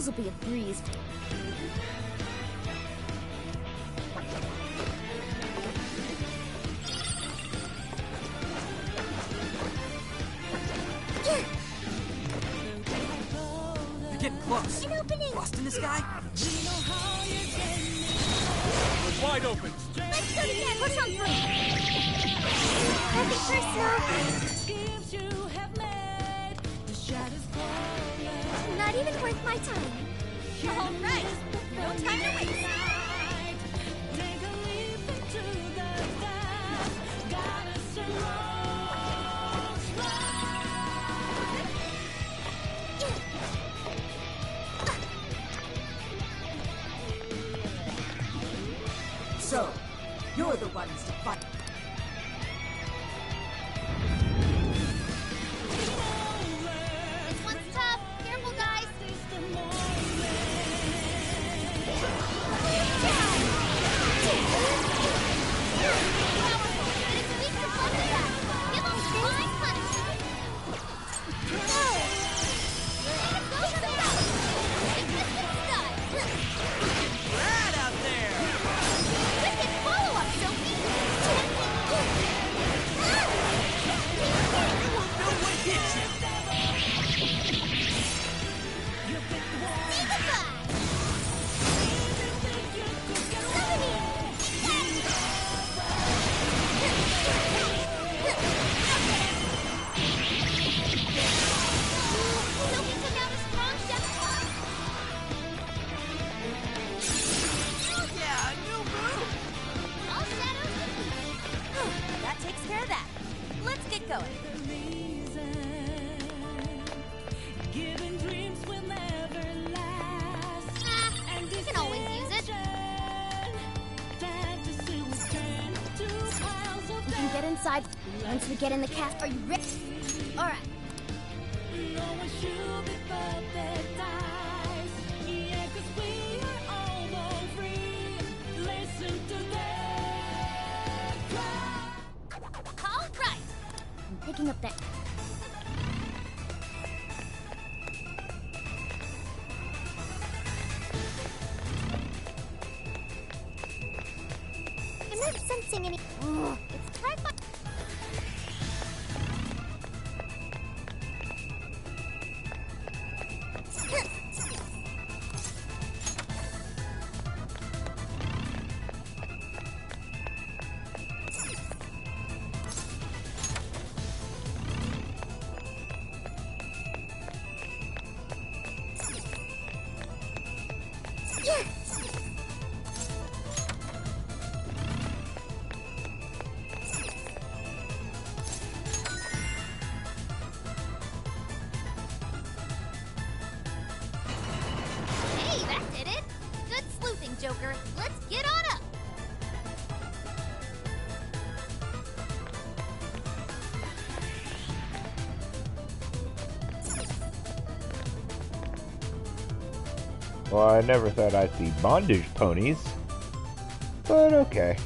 Tails will be a breeze. You're getting close. An opening! Lost in the sky? Wide open. Let's go together! Push on through! Nothing personal. Not even worth my time. All right, no time to waste. So, you're the ones to fight. This one's tough. Careful, guys. Right out there! No one hits you! Yeah, new move! That takes care of that. Let's get going. You can always use it. We can get inside once we get in the cast. Are you ready? All right. All right. I'm picking up that. I'm not sensing any. Ugh, it's time for. Hey, that did it. Good sleuthing, Joker. Let's get on up. Well, I never thought I'd see bondage ponies, but okay.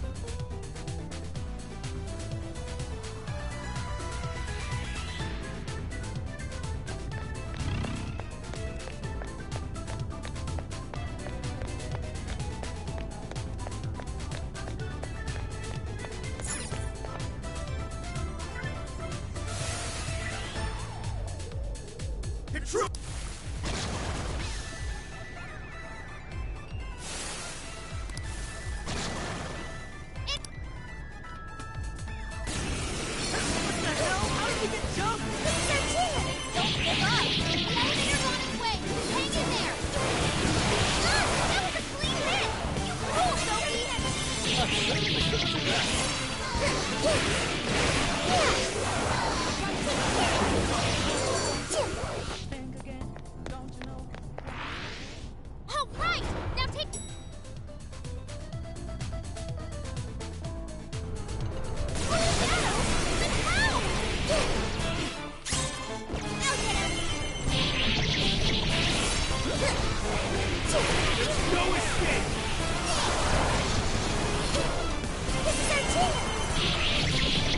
Control. All right, now take. No escape. This is our chance!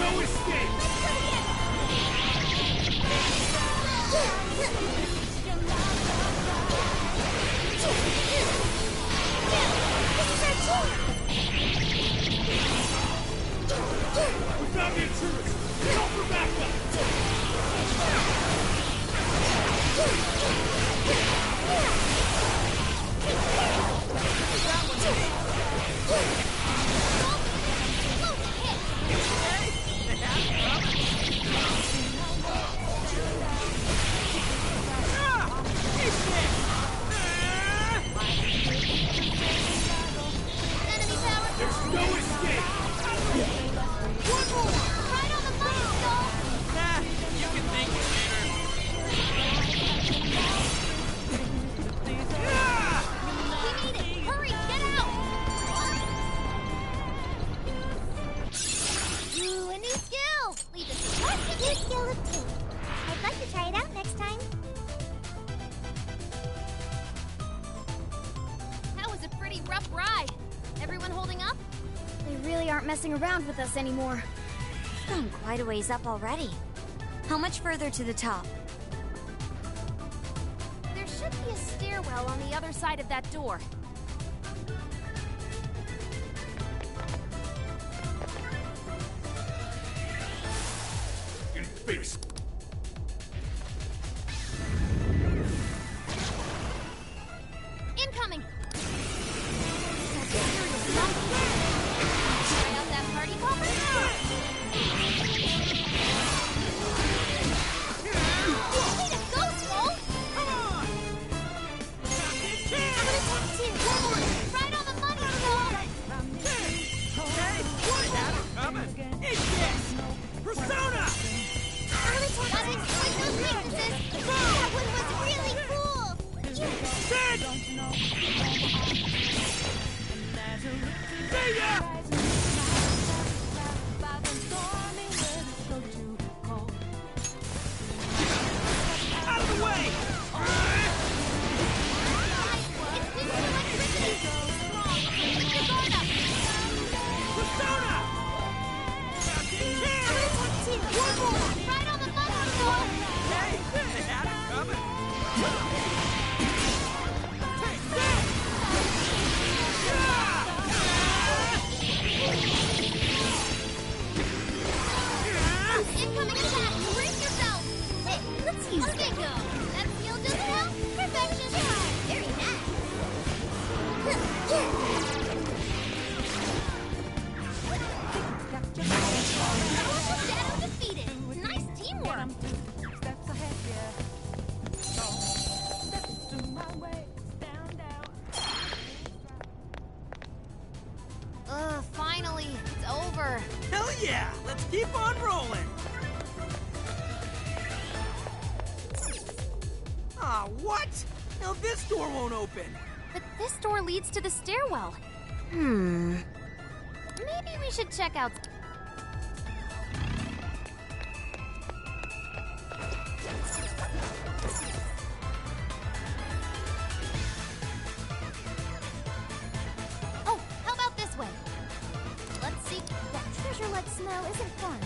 no escape! We found the intruders! Call for backup! Enemy power! There's no escape! One more! Right on the money, Skull! Nah, you can thank me We need it! Hurry, get out! Ooh, a new skill! Lead us to what? A new skill of two. I'd like to try it out next time. That was a pretty rough ride. Everyone holding up? They really aren't messing around with us anymore. We've gone quite a ways up already. How much further to the top? There should be a stairwell on the other side of that door. In face! Incoming! Try out that party popper? Way to go, Skull! Come on! I'm gonna talk to you. Right on the money, Skull! Hey, what? I had it coming! It's this! Persona! I'm gonna talk to exploit those weaknesses. That one was really cool. Dead! See ya! Out of the way! It's weak to electricity. Strong. Keep your guard up. Persona! I'm gonna talk to you. One more. Right on the money, Skull. Hey, I had it coming! Take that! Incoming attack! Brace yourself! Hey, let's use Bingo! That skill just now? Perfection! Very nice! Shadow defeated! Nice teamwork! Finally! It's over! Hell yeah! Let's keep on rolling! Ah, what? Now this door won't open! But this door leads to the stairwell. Hmm. Maybe we should check out... Oh, how about this way? Let's see. That treasure-like smell isn't fun.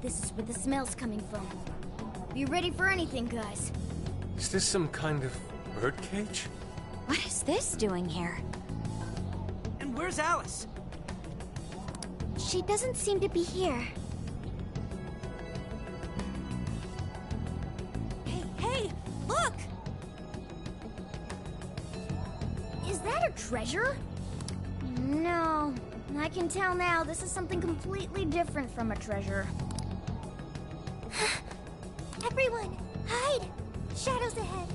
This is where the smell's coming from. Be ready for anything, guys. Is this some kind of birdcage? What is this doing here? And where's Alice? She doesn't seem to be here. Hey, look! Is that a treasure? No. I can tell now this is something completely different from a treasure. Everyone, hide! Shadows ahead.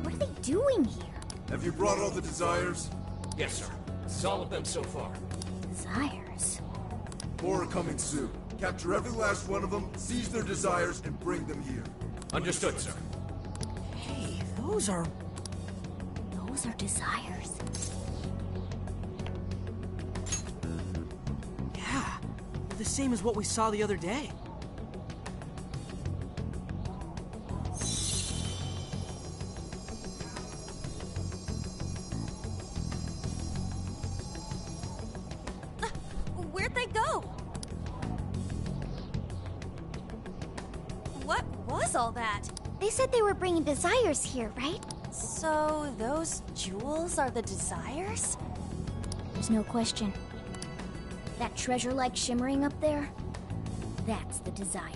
What are they doing here? Have you brought all the desires? Yes, sir. It's all of them so far. Desires. More are coming soon. Capture every last one of them, seize their desires, and bring them here. Understood, sir. Hey, those are... Those are desires. Yeah. the same as what we saw the other day. Where'd they go? What was all that? They said they were bringing desires here, right? So those jewels are the desires? There's no question. That treasure-like shimmering up there, that's the desire.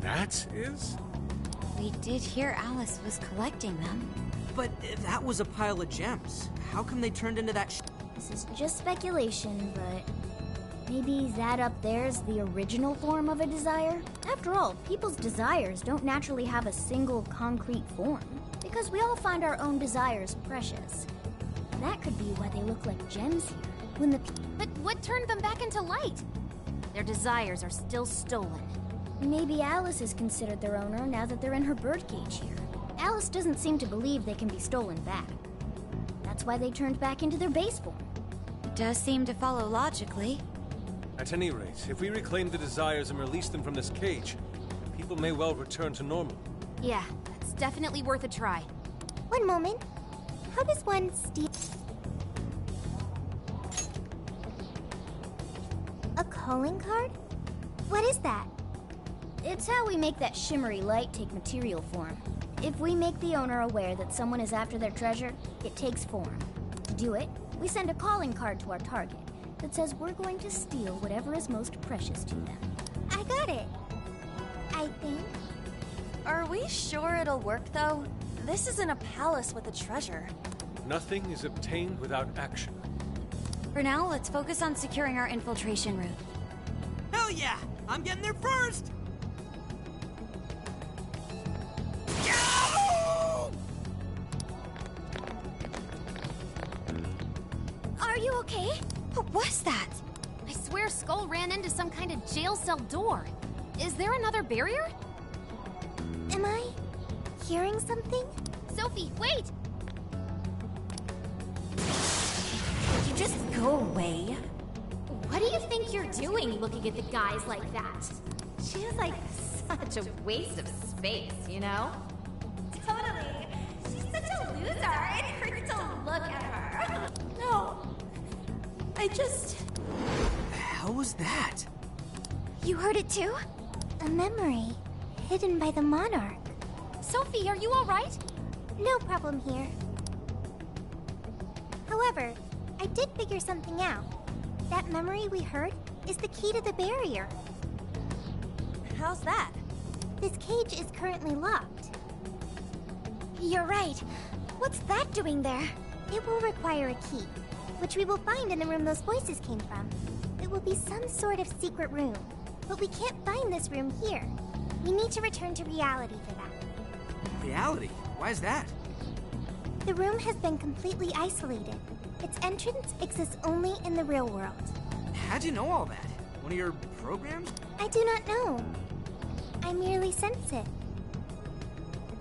That is? We did hear Alice was collecting them. But if that was a pile of gems, how come they turned into that This is just speculation, but maybe that up there's the original form of a desire? After all, people's desires don't naturally have a single concrete form, because we all find our own desires precious. That could be why they look like gems here. When the But what turned them back into light? Their desires are still stolen. Maybe Alice is considered their owner now that they're in her birdcage here. Alice doesn't seem to believe they can be stolen back. That's why they turned back into their base form. It does seem to follow logically. At any rate, if we reclaim the desires and release them from this cage, people may well return to normal. Yeah, that's definitely worth a try. One moment. How does one steal a calling card? What is that? It's how we make that shimmery light take material form. If we make the owner aware that someone is after their treasure, it takes form. To do it, we send a calling card to our target that says we're going to steal whatever is most precious to them. I got it. I think. Are we sure it'll work, though? This isn't a palace with a treasure. Nothing is obtained without action. For now, let's focus on securing our infiltration route. Hell yeah! I'm getting there first! Are you okay? What was that? I swear Skull ran into some kind of jail cell door. Is there another barrier? Am I hearing something? Sophie, wait! Would you just go away? What do you think you're doing looking at the guys like that? She's like such a waste of space, you know? Totally. She's such a loser. It hurts to look at her. No. I just... The hell was that? You heard it too? A memory hidden by the monarch. Sophie, are you alright? No problem here. However, I did figure something out. That memory we heard is the key to the barrier. How's that? This cage is currently locked. You're right. What's that doing there? It will require a key, which we will find in the room those voices came from. It will be some sort of secret room, but we can't find this room here. We need to return to reality for that. Reality? Why is that? The room has been completely isolated. Its entrance exists only in the real world. How'd you know all that? One of your programs? I do not know. I merely sense it.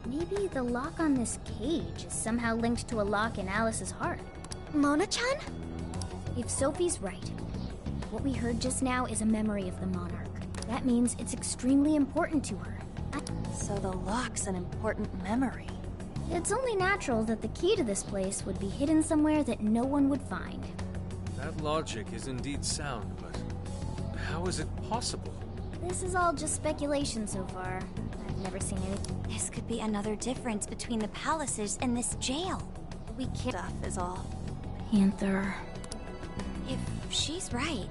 Maybe the lock on this cage is somehow linked to a lock in Alice's heart. Mona-chan? If Sophie's right, what we heard just now is a memory of the monarch. That means it's extremely important to her. So the lock's an important memory. It's only natural that the key to this place would be hidden somewhere that no one would find. That logic is indeed sound, but how is it possible? This is all just speculation so far. I've never seen it. This could be another difference between the palaces and this jail. We can't stuff is all. Panther. If she's right,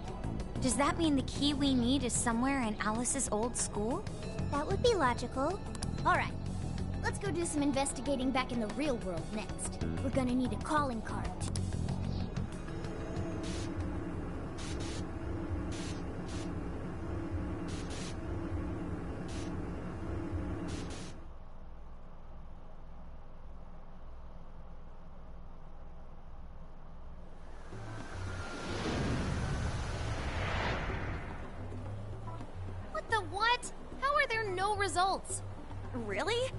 does that mean the key we need is somewhere in Alice's old school? That would be logical. All right. Let's go do some investigating back in the real world next. We're gonna need a calling card. What the what? How are there no results? Really?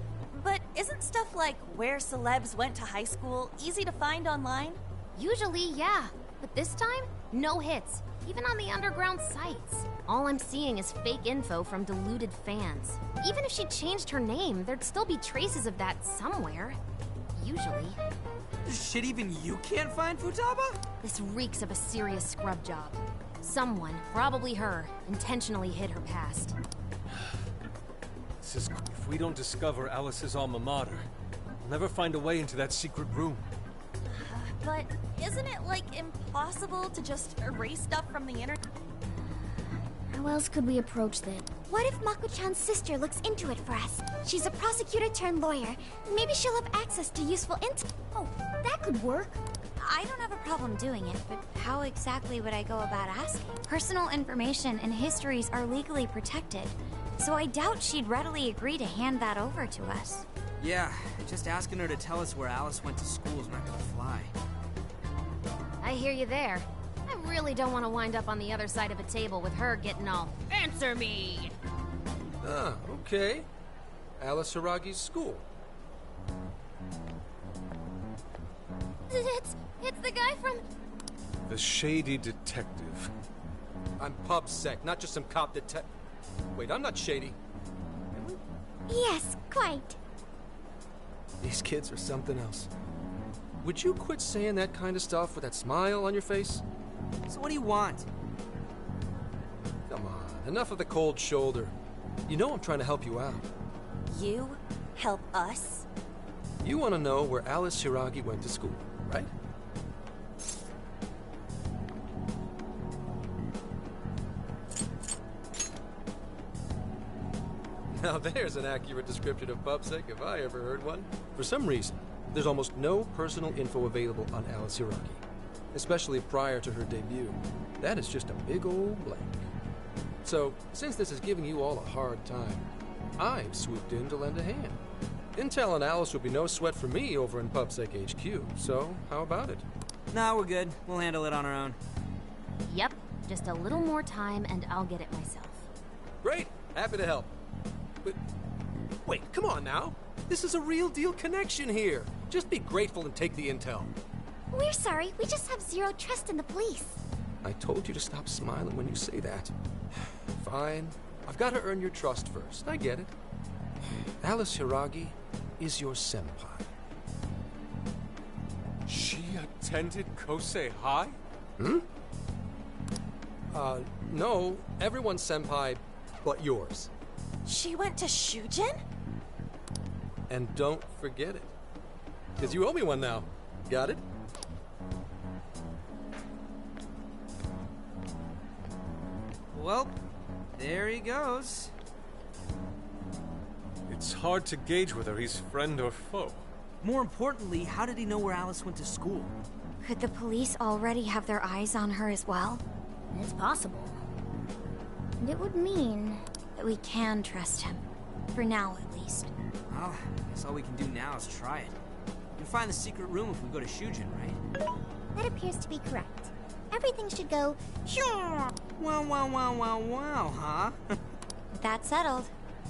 But isn't stuff like where celebs went to high school easy to find online? Usually, yeah. But this time, no hits. Even on the underground sites. All I'm seeing is fake info from deluded fans. Even if she changed her name, there'd still be traces of that somewhere. Usually. Shit, even you can't find Futaba? This reeks of a serious scrub job. Someone, probably her, intentionally hid her past. If we don't discover Alice's alma mater, we'll never find a way into that secret room. But isn't it, like, impossible to just erase stuff from the internet? How else could we approach this? What if Mako-chan's sister looks into it for us? She's a prosecutor turned lawyer. Maybe she'll have access to useful info. Oh, that could work. I don't have a problem doing it, but how exactly would I go about asking? Personal information and histories are legally protected, so I doubt she'd readily agree to hand that over to us. Yeah, just asking her to tell us where Alice went to school is not gonna fly. I hear you there. I really don't want to wind up on the other side of a table with her getting all, "Answer me!" Ah, okay. Alice Hiragi's school. It's the guy from... The shady detective. I'm PubSec, not just some cop detective. Wait, I'm not shady. Yes, quite. These kids are something else. Would you quit saying that kind of stuff with that smile on your face? So what do you want? Come on, enough of the cold shoulder. You know I'm trying to help you out. You help us? You want to know where Alice Hiragi went to school, right? Now there's an accurate description of PubSec if I ever heard one. For some reason, there's almost no personal info available on Alice Hiragi, especially prior to her debut. That is just a big old blank. So, since this is giving you all a hard time, I've swooped in to lend a hand. Intel on Alice would be no sweat for me over in PubSec HQ, so how about it? Nah, we're good. We'll handle it on our own. Yep, just a little more time and I'll get it myself. Great, happy to help. But, wait, come on now. This is a real deal connection here. Just be grateful and take the intel. We're sorry, we just have zero trust in the police. I told you to stop smiling when you say that. Fine. I've got to earn your trust first. I get it. Alice Hiragi is your senpai. She attended Kosei High? Hmm? No. Everyone's senpai but yours. She went to Shujin? And don't forget it. Because you owe me one now. Got it? Well, there he goes. It's hard to gauge whether he's friend or foe. More importantly, how did he know where Alice went to school? Could the police already have their eyes on her as well? It's possible. And it would mean... that we can trust him. For now, at least. Well, I guess all we can do now is try it. We can find the secret room if we go to Shujin, right? That appears to be correct. Everything should go... Wow, wow, wow, wow, wow, huh? With that settled,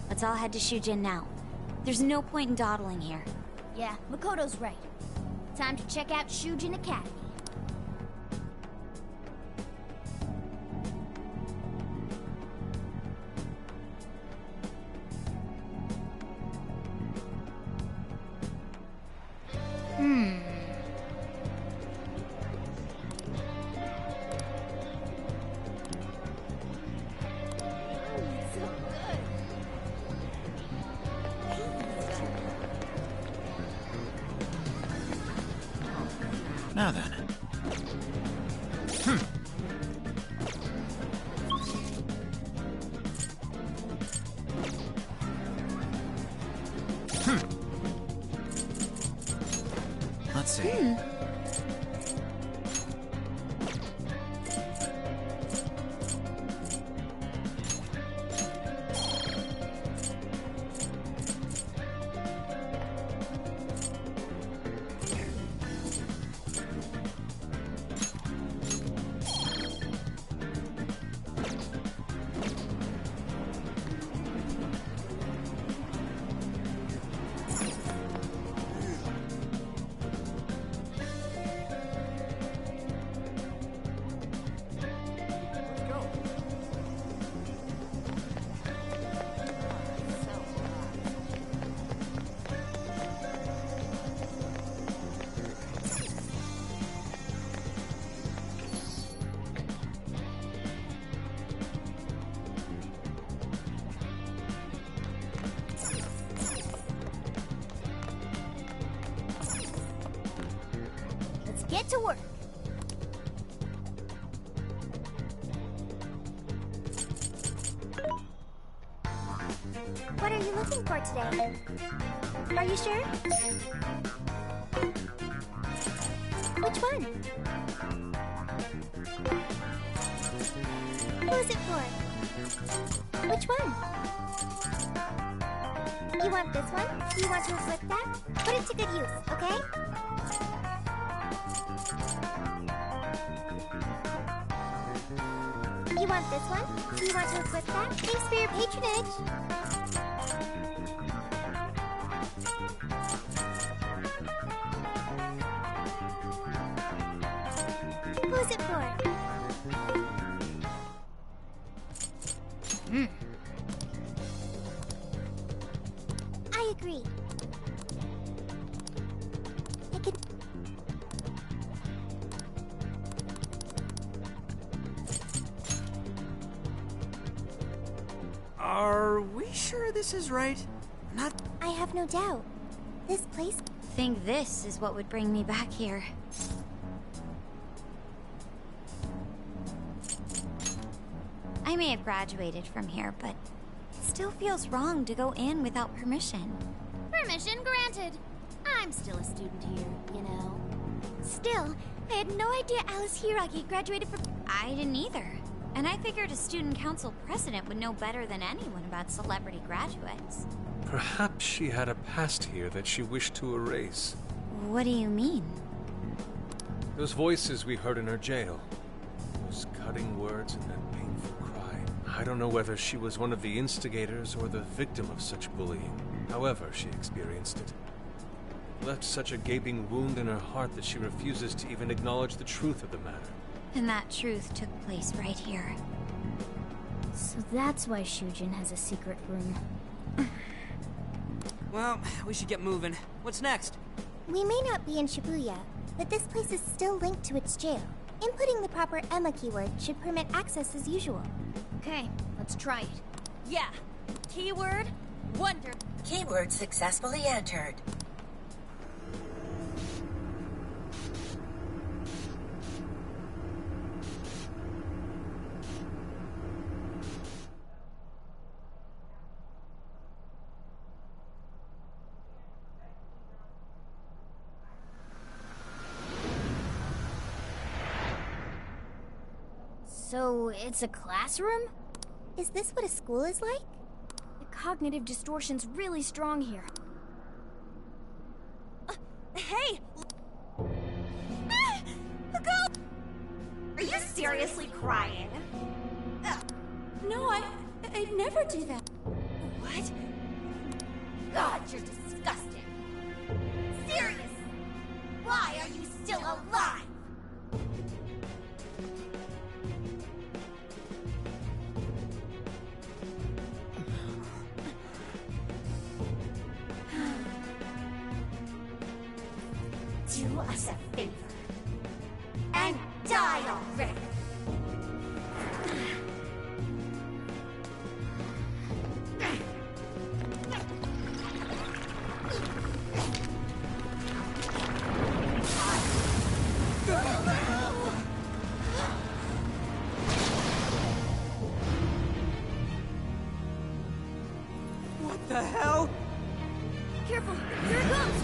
let's all head to Shujin now. There's no point in dawdling here. Yeah, Makoto's right. Time to check out Shujin Academy. Now then. Let's see. get to work. What are you looking for today? Are you sure? Which one? Who is it for? Which one? You want this one? You want to flip that? Put it to good use, okay? You want this one? You want to equip that? Thanks for your patronage! Who's it for? I agree. I can... Are we sure this is right? Not... I have no doubt. This place... Think this is what would bring me back here. I may have graduated from here, but it still feels wrong to go in without permission. Permission granted. I'm still a student here, you know. Still, I had no idea Alice Hiragi graduated from... I didn't either. And I figured a student council president would know better than anyone about celebrity graduates. Perhaps she had a past here that she wished to erase. What do you mean? Those voices we heard in her jail. Those cutting words and that painful cry. I don't know whether she was one of the instigators or the victim of such bullying. However she experienced it. It left such a gaping wound in her heart that she refuses to even acknowledge the truth of the matter. And that truth took place right here. So that's why Shujin has a secret room. Well, we should get moving. What's next? We may not be in Shibuya, but this place is still linked to its jail. Inputting the proper Emma keyword should permit access as usual. Okay, let's try it. Yeah. Keyword, wonder. Keyword successfully entered. So, it's a classroom? Is this what a school is like? The cognitive distortion's really strong here. Hey! Go! Are you seriously crying? No, I'd never do that. What? God, you're disgusting. Serious? Why are you still alive? Do us a favor and die already. What the hell? Careful, here it comes!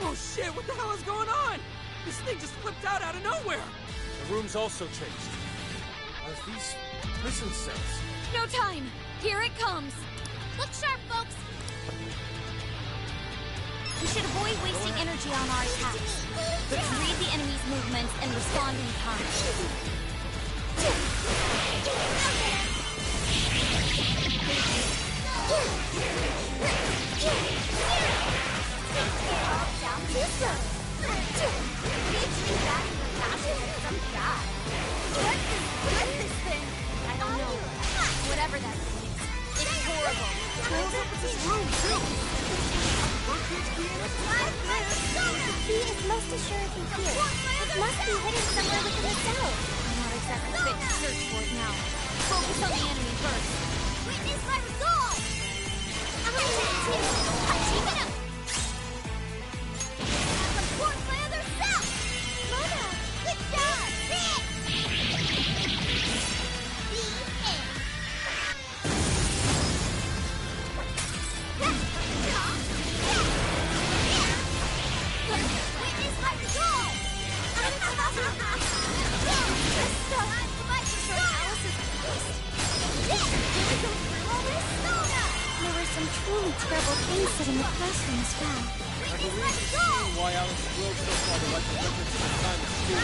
Oh shit, what the hell is going on? This thing just flipped out of nowhere! The room's also changed. Are these prison cells? No time! Here it comes! Look sharp, folks! We should avoid wasting energy on our attacks. Let's read the enemy's movements and respond in time. What's this thing? I don't know. Whatever that thing is. It's horrible. What's up with this room, too? He is most assuredly here. It must be hidden somewhere within the cell. Not that will fit to search for it now. Focus on the enemy first. Witness my resolve! I'm gonna keep it up! Support my other self! Mona, good job! Witness my resolve! There were some truly terrible things said in the classroom as well. I believe you're seeing why Alice drove so far to let the records from time at school.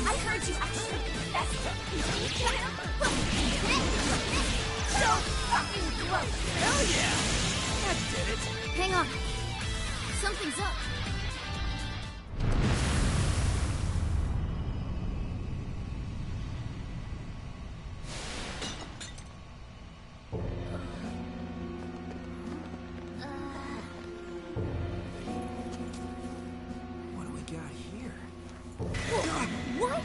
I heard you actually confessed it. So fucking close. Hell yeah! That did it. Hang on. Something's up. What do we got here? What? What?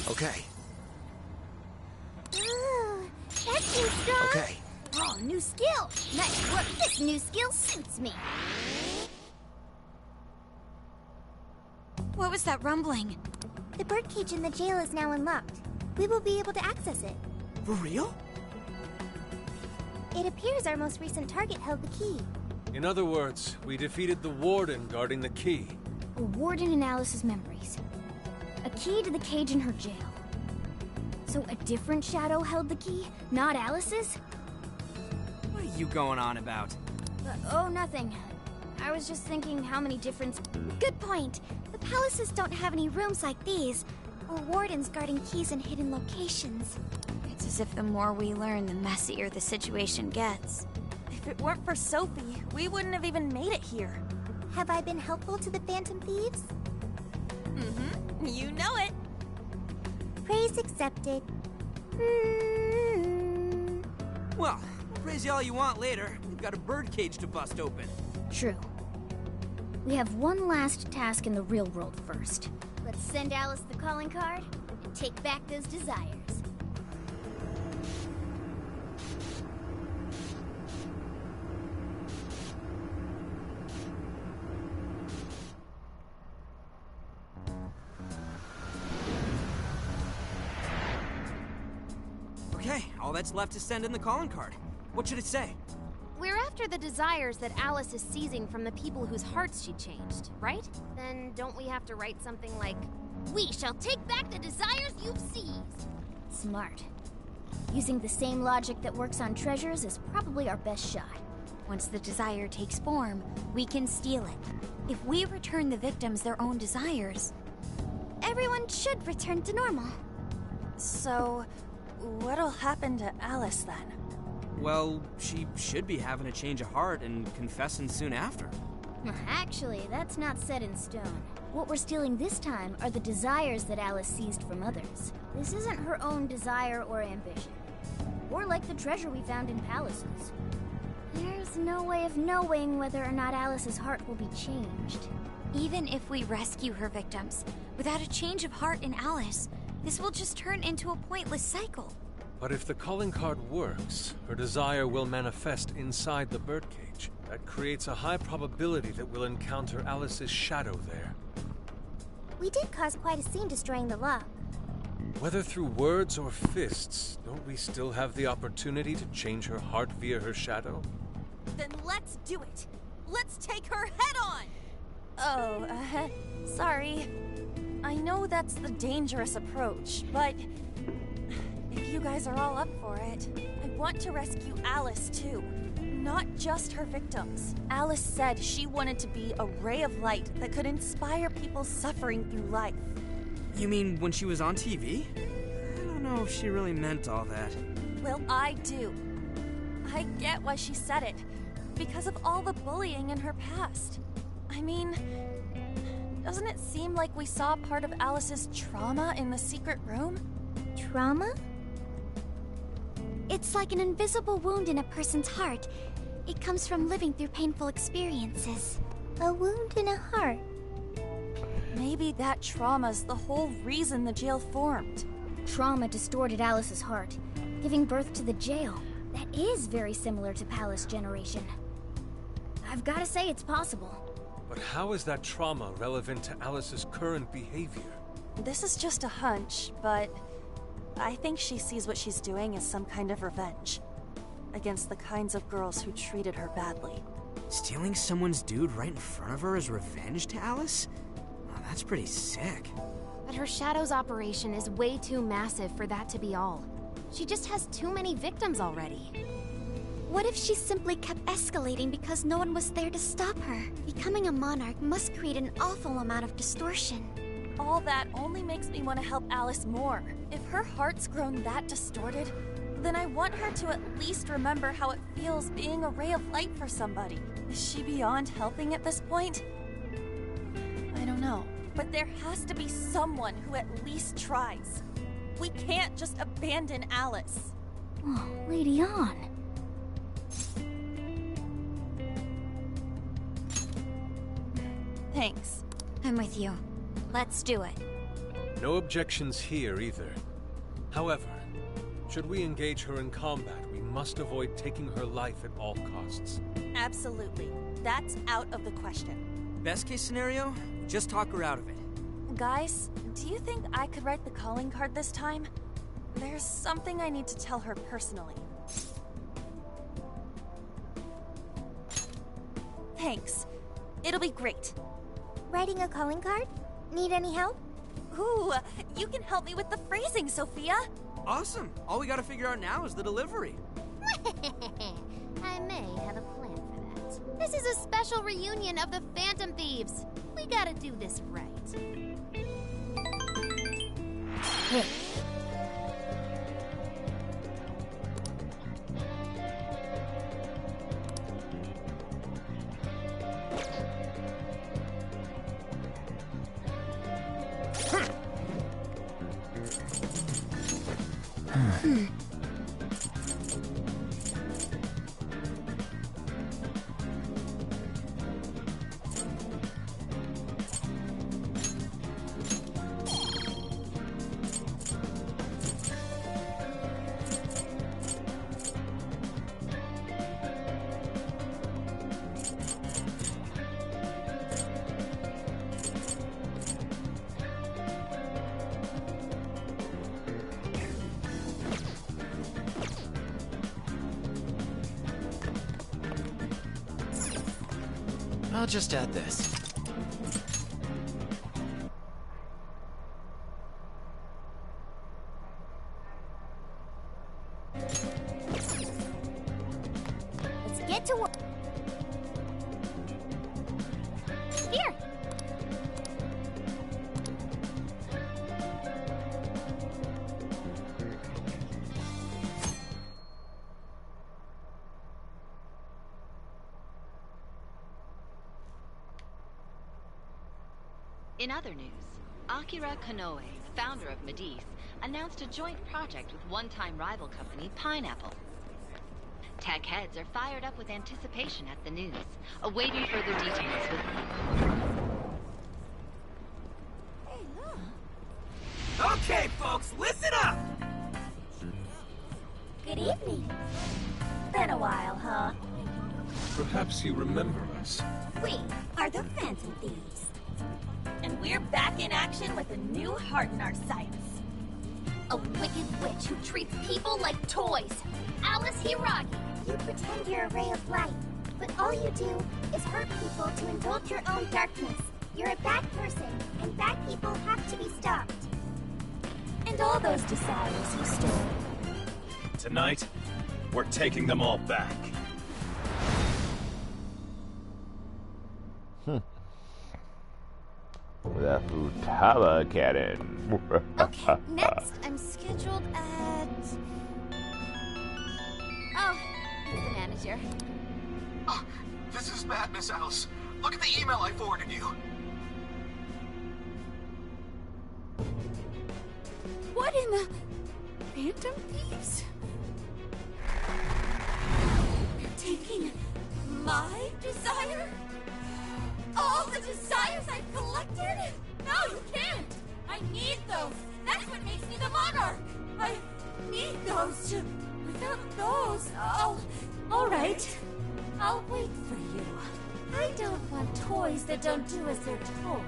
Okay. Ooh, that seems strong. Okay. Oh, new skill. Nice work. This new skill suits me. What was that rumbling? The birdcage in the jail is now unlocked. We will be able to access it. For real? It appears our most recent target held the key. In other words, we defeated the warden guarding the key. A warden in Alice's memories. A key to the cage in her jail. So a different shadow held the key, not Alice's? What are you going on about? Oh, nothing. I was just thinking how many different... Good point. The palaces don't have any rooms like these, or wardens guarding keys in hidden locations. It's as if the more we learn, the messier the situation gets. If it weren't for Sophie, we wouldn't have even made it here. Have I been helpful to the Phantom Thieves? Mm-hmm. You know it. Praise accepted. Well, praise you all you want later. We've got a birdcage to bust open. True. We have one last task in the real world first. Let's send Alice the calling card and take back those desires. Okay, all that's left is send in the calling card. What should it say? We're after the desires that Alice is seizing from the people whose hearts she changed, right? Then don't we have to write something like, "We shall take back the desires you've seized"? Smart. Using the same logic that works on treasures is probably our best shot. Once the desire takes form, we can steal it. If we return the victims their own desires, everyone should return to normal. So, what'll happen to Alice then? Well, she should be having a change of heart and confessing soon after. Actually, that's not set in stone. What we're stealing this time are the desires that Alice seized from others. This isn't her own desire or ambition. Or like the treasure we found in palaces. There's no way of knowing whether or not Alice's heart will be changed. even if we rescue her victims, without a change of heart in Alice, this will just turn into a pointless cycle. But if the calling card works, her desire will manifest inside the birdcage. That creates a high probability that we'll encounter Alice's shadow there. We did cause quite a scene destroying the lock. Whether through words or fists, don't we still have the opportunity to change her heart via her shadow? Then let's do it! Let's take her head on! Oh, sorry. I know that's the dangerous approach, but if you guys are all up for it, I want to rescue Alice too. not just her victims. Alice said she wanted to be a ray of light that could inspire people suffering through life. You mean when she was on TV? I don't know if she really meant all that. Well, I do. I get why she said it. Because of all the bullying in her past. I mean, doesn't it seem like we saw part of Alice's trauma in the secret room? Trauma? It's like an invisible wound in a person's heart. It comes from living through painful experiences. A wound in a heart. Maybe that trauma's the whole reason the jail formed. Trauma distorted Alice's heart, giving birth to the jail. That is very similar to Palace Generation. I've got to say it's possible. But how is that trauma relevant to Alice's current behavior? This is just a hunch, but I think she sees what she's doing as some kind of revenge against the kinds of girls who treated her badly. Stealing someone's dude right in front of her is revenge to Alice? Oh, that's pretty sick. But her Shadow's operation is way too massive for that to be all. She just has too many victims already. What if she simply kept escalating because no one was there to stop her? Becoming a monarch must create an awful amount of distortion. All that only makes me want to help Alice more. If her heart's grown that distorted, then I want her to at least remember how it feels being a ray of light for somebody. Is she beyond helping at this point? I don't know. But there has to be someone who at least tries. We can't just abandon Alice. Oh, Lady Ann. Thanks. I'm with you. Let's do it. No objections here either. However, should we engage her in combat, we must avoid taking her life at all costs. Absolutely. That's out of the question. Best case scenario, just talk her out of it. Guys, do you think I could write the calling card this time? There's something I need to tell her personally. Thanks. It'll be great. Writing a calling card? Need any help? Ooh, you can help me with the phrasing, Sophia. Awesome. All we gotta figure out now is the delivery. I may have a plan for that. This is a special reunion of the Phantom Thieves. We gotta do this right. Hey. I'll just add this. Let's get to work. Here. In other news, Akira Konoe, founder of Medivh, announced a joint project with one-time rival company Pineapple. Tech heads are fired up with anticipation at the news, awaiting further details with Hey, look. Okay, folks, listen up! Good evening. Been a while, huh? Perhaps you remember us. We are the Phantom Thieves. And we're back in action with a new heart in our sights. A wicked witch who treats people like toys. Alice Hiragi. You pretend you're a ray of light, but all you do is hurt people to indulge your own darkness. You're a bad person, and bad people have to be stopped. And all those desires you stole. Tonight, we're taking them all back. The Futaba Cannon. Okay, next I'm scheduled at... Oh, it's the manager. Oh, this is bad, Miss Alice. Look at the email I forwarded you. What in the... Phantom Thieves? They're taking my desire? All the desires I've collected? No, you can't! I need those! That's what makes me the monarch! I need those to... Without those, all right. I'll wait for you. I don't want toys that don't do as they're told.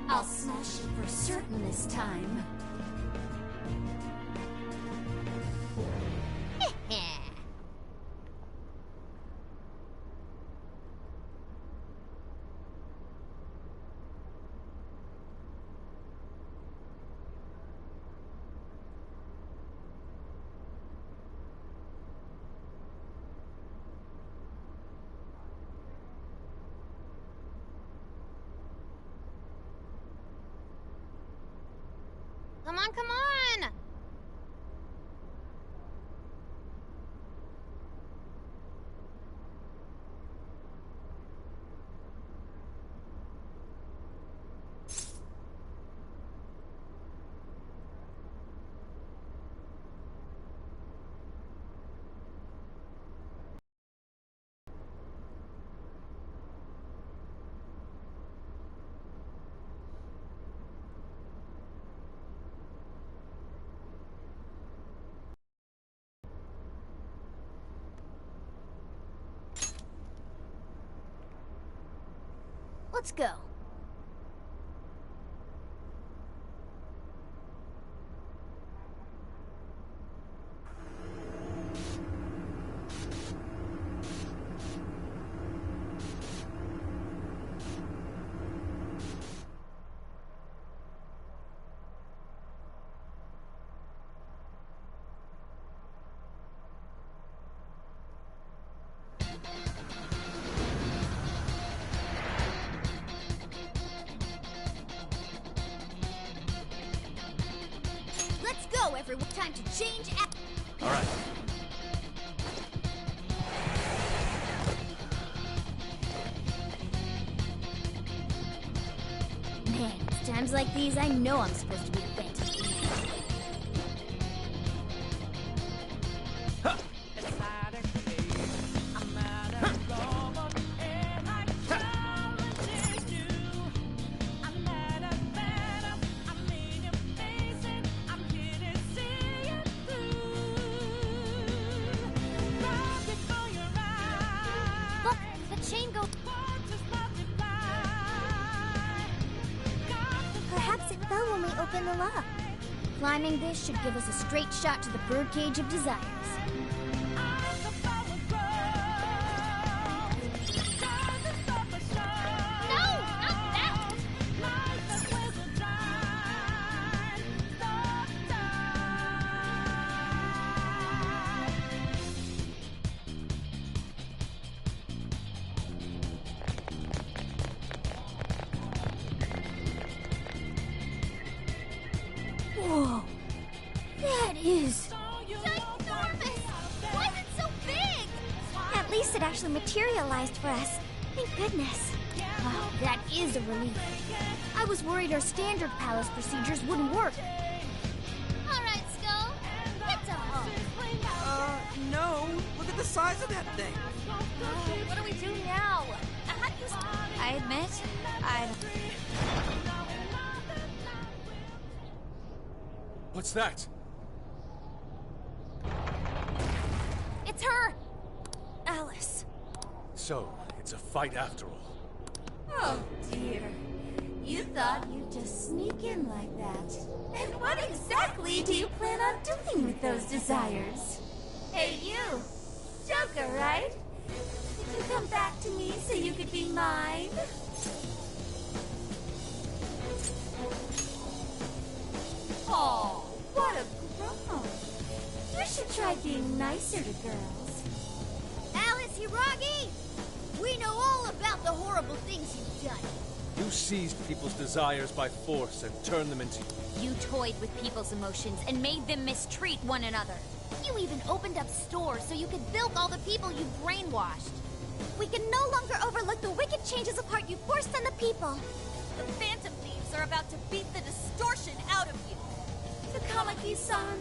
I'll smash it for certain this time. Come on, come on! Let's go. Everyone, time to change. All right. Man, it's times like these I know I'm supposed to be the Phantom. Climbing this should give us a straight shot to the birdcage of desires. Whoa! That is... ginormous! Why is it so big? At least it actually materialized for us. Thank goodness. Wow, that is a relief. I was worried our standard palace procedures wouldn't work. Alright, Skull. It's a home. No. Look at the size of that thing. What do we do now? How do you... I admit, What's that? It's her! Alice. So, it's a fight after all. Oh, dear. You thought you'd just sneak in like that. And what exactly do you plan on doing with those desires? Hey, you! Joker, right? Did you come back to me so you could be mine? Oh, what a grown. You should try being nicer to girls. Alice Hiiragi! We know all about the horrible things you've done. You seized people's desires by force and turned them into... You toyed with people's emotions and made them mistreat one another. You even opened up stores so you could bilk all the people you brainwashed. We can no longer overlook the wicked changes of heart you forced on the people. The Phantom Thieves are about to beat the distortion out of you. Takamaki-san,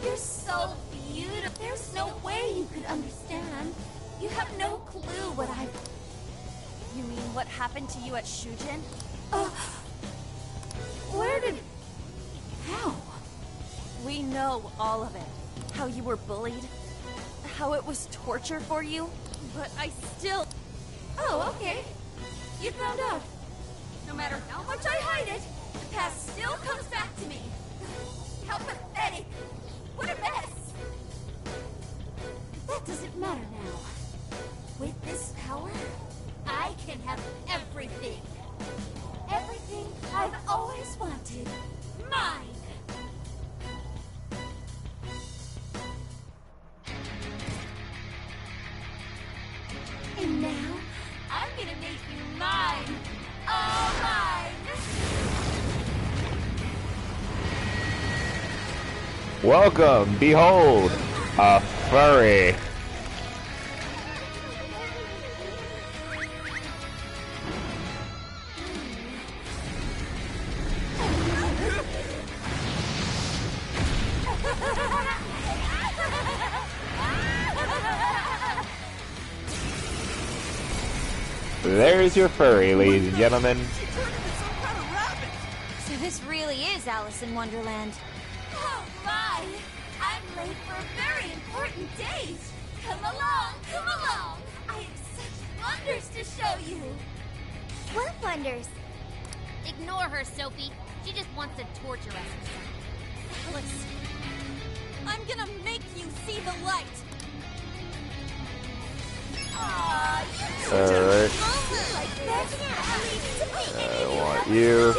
you're so beautiful. There's no way you could understand. You have no clue what I've... You mean what happened to you at Shujin? Where did... How? We know all of it. How you were bullied. How it was torture for you. But I still... Oh, okay. You found out. No matter how much I hide it, the past still comes back to me. How pathetic. What a mess. That doesn't matter now. With this power, I can have everything. Everything I've always wanted. Mine! And now, I'm gonna make you mine! All mine! Welcome, behold, a furry. There's your furry, ladies and gentlemen. So this really is Alice in Wonderland. Oh my! I'm late for a very important date! Come along, come along! I have such wonders to show you! What wonders? Ignore her, Sophie. She just wants to torture us or something. Alice, I'm gonna make you see the light! Alright. I want you.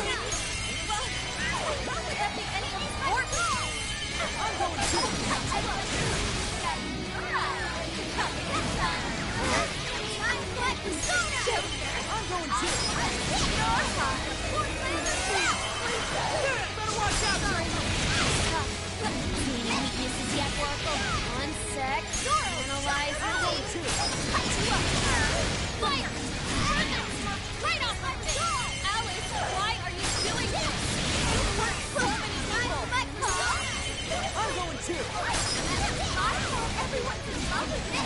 One sec. Analyze the fire! Right off my face! Alice, why are you doing this? You hurt so many people! I'm going too! I thought everyone's in love with me!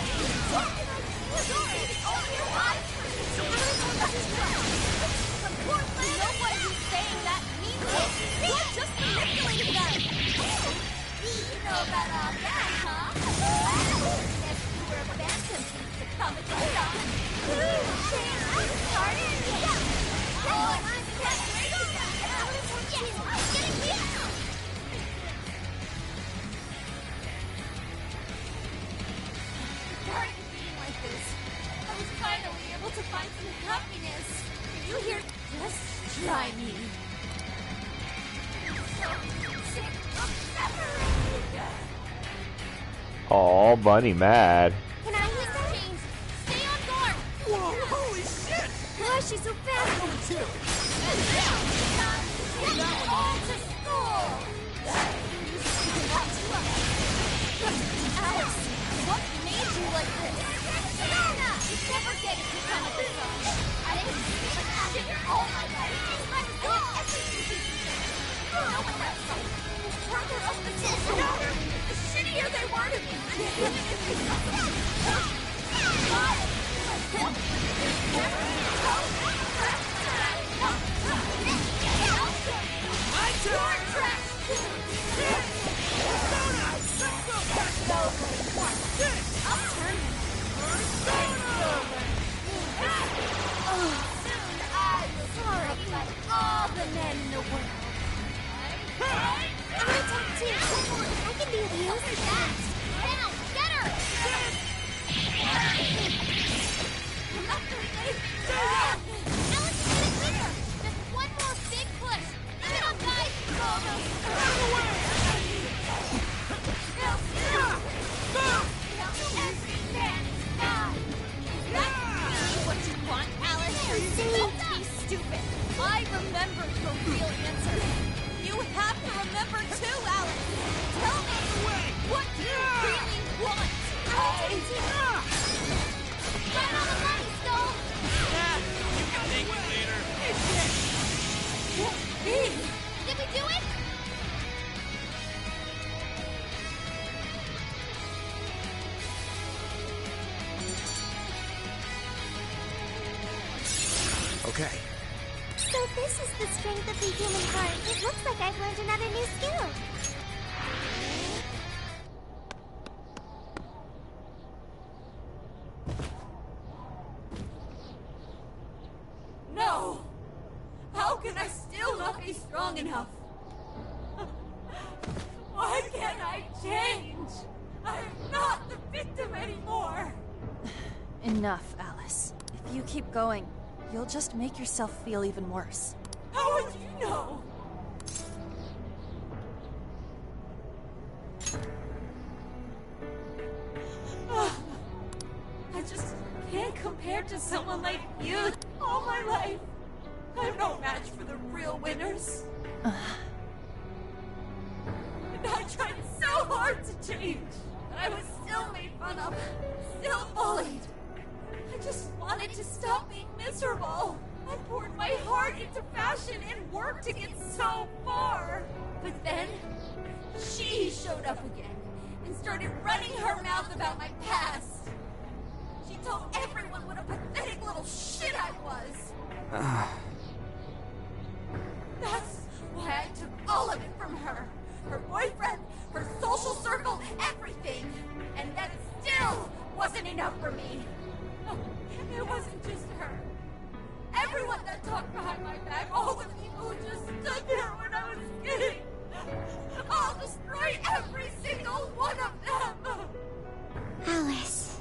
You know what he's saying that means? You're just manipulating them! You know about all that, huh? Guess you were a phantom thief to come and get on. Starting being like this, I was finally able to find some happiness. You hear? Just try me. Aw, Bunny mad. Can I use that? James, stay on guard! Whoa, holy shit! Why is she so fast? I'm going too! All to school! Alice, what made you like this? Fiona! You never get it to come up with something. I didn't see it happen all my life. Let's go! You know what that's like. The further up the distance, the shittier they were to me. My turn! All the men in the world. I can be of use. Down! Get her! I'm not doing it. Alice is getting weaker! Just one more big push! Get up, guys! What you want, Alice? Don't be stupid. remember too, Alice! Tell me what do you really want? Right on the money, Skull! You can take it later. Did we do it? Okay. So this is the strength of the human heart. It looks like I've learned another new skill. No! How can I still not be strong enough? Why can't I change? I'm not the victim anymore! Enough, Alice. If you keep going, you'll just make yourself feel even worse. How would you know? I just can't compare to someone like you. All my life, I'm no match for the real winners. And I tried so hard to change, but I was still made fun of, still bullied. I just wanted to stop being miserable. I poured my heart into fashion and worked to get so far. But then, she showed up again and started running her mouth about my past. She told everyone what a pathetic little shit I was. That's why I took all of it from her. Her boyfriend, her social circle, everything. And that still wasn't enough for me. It wasn't just her. Everyone that talked behind my back, all the people who just stood there when I was kidding. I'll destroy every single one of them. Alice.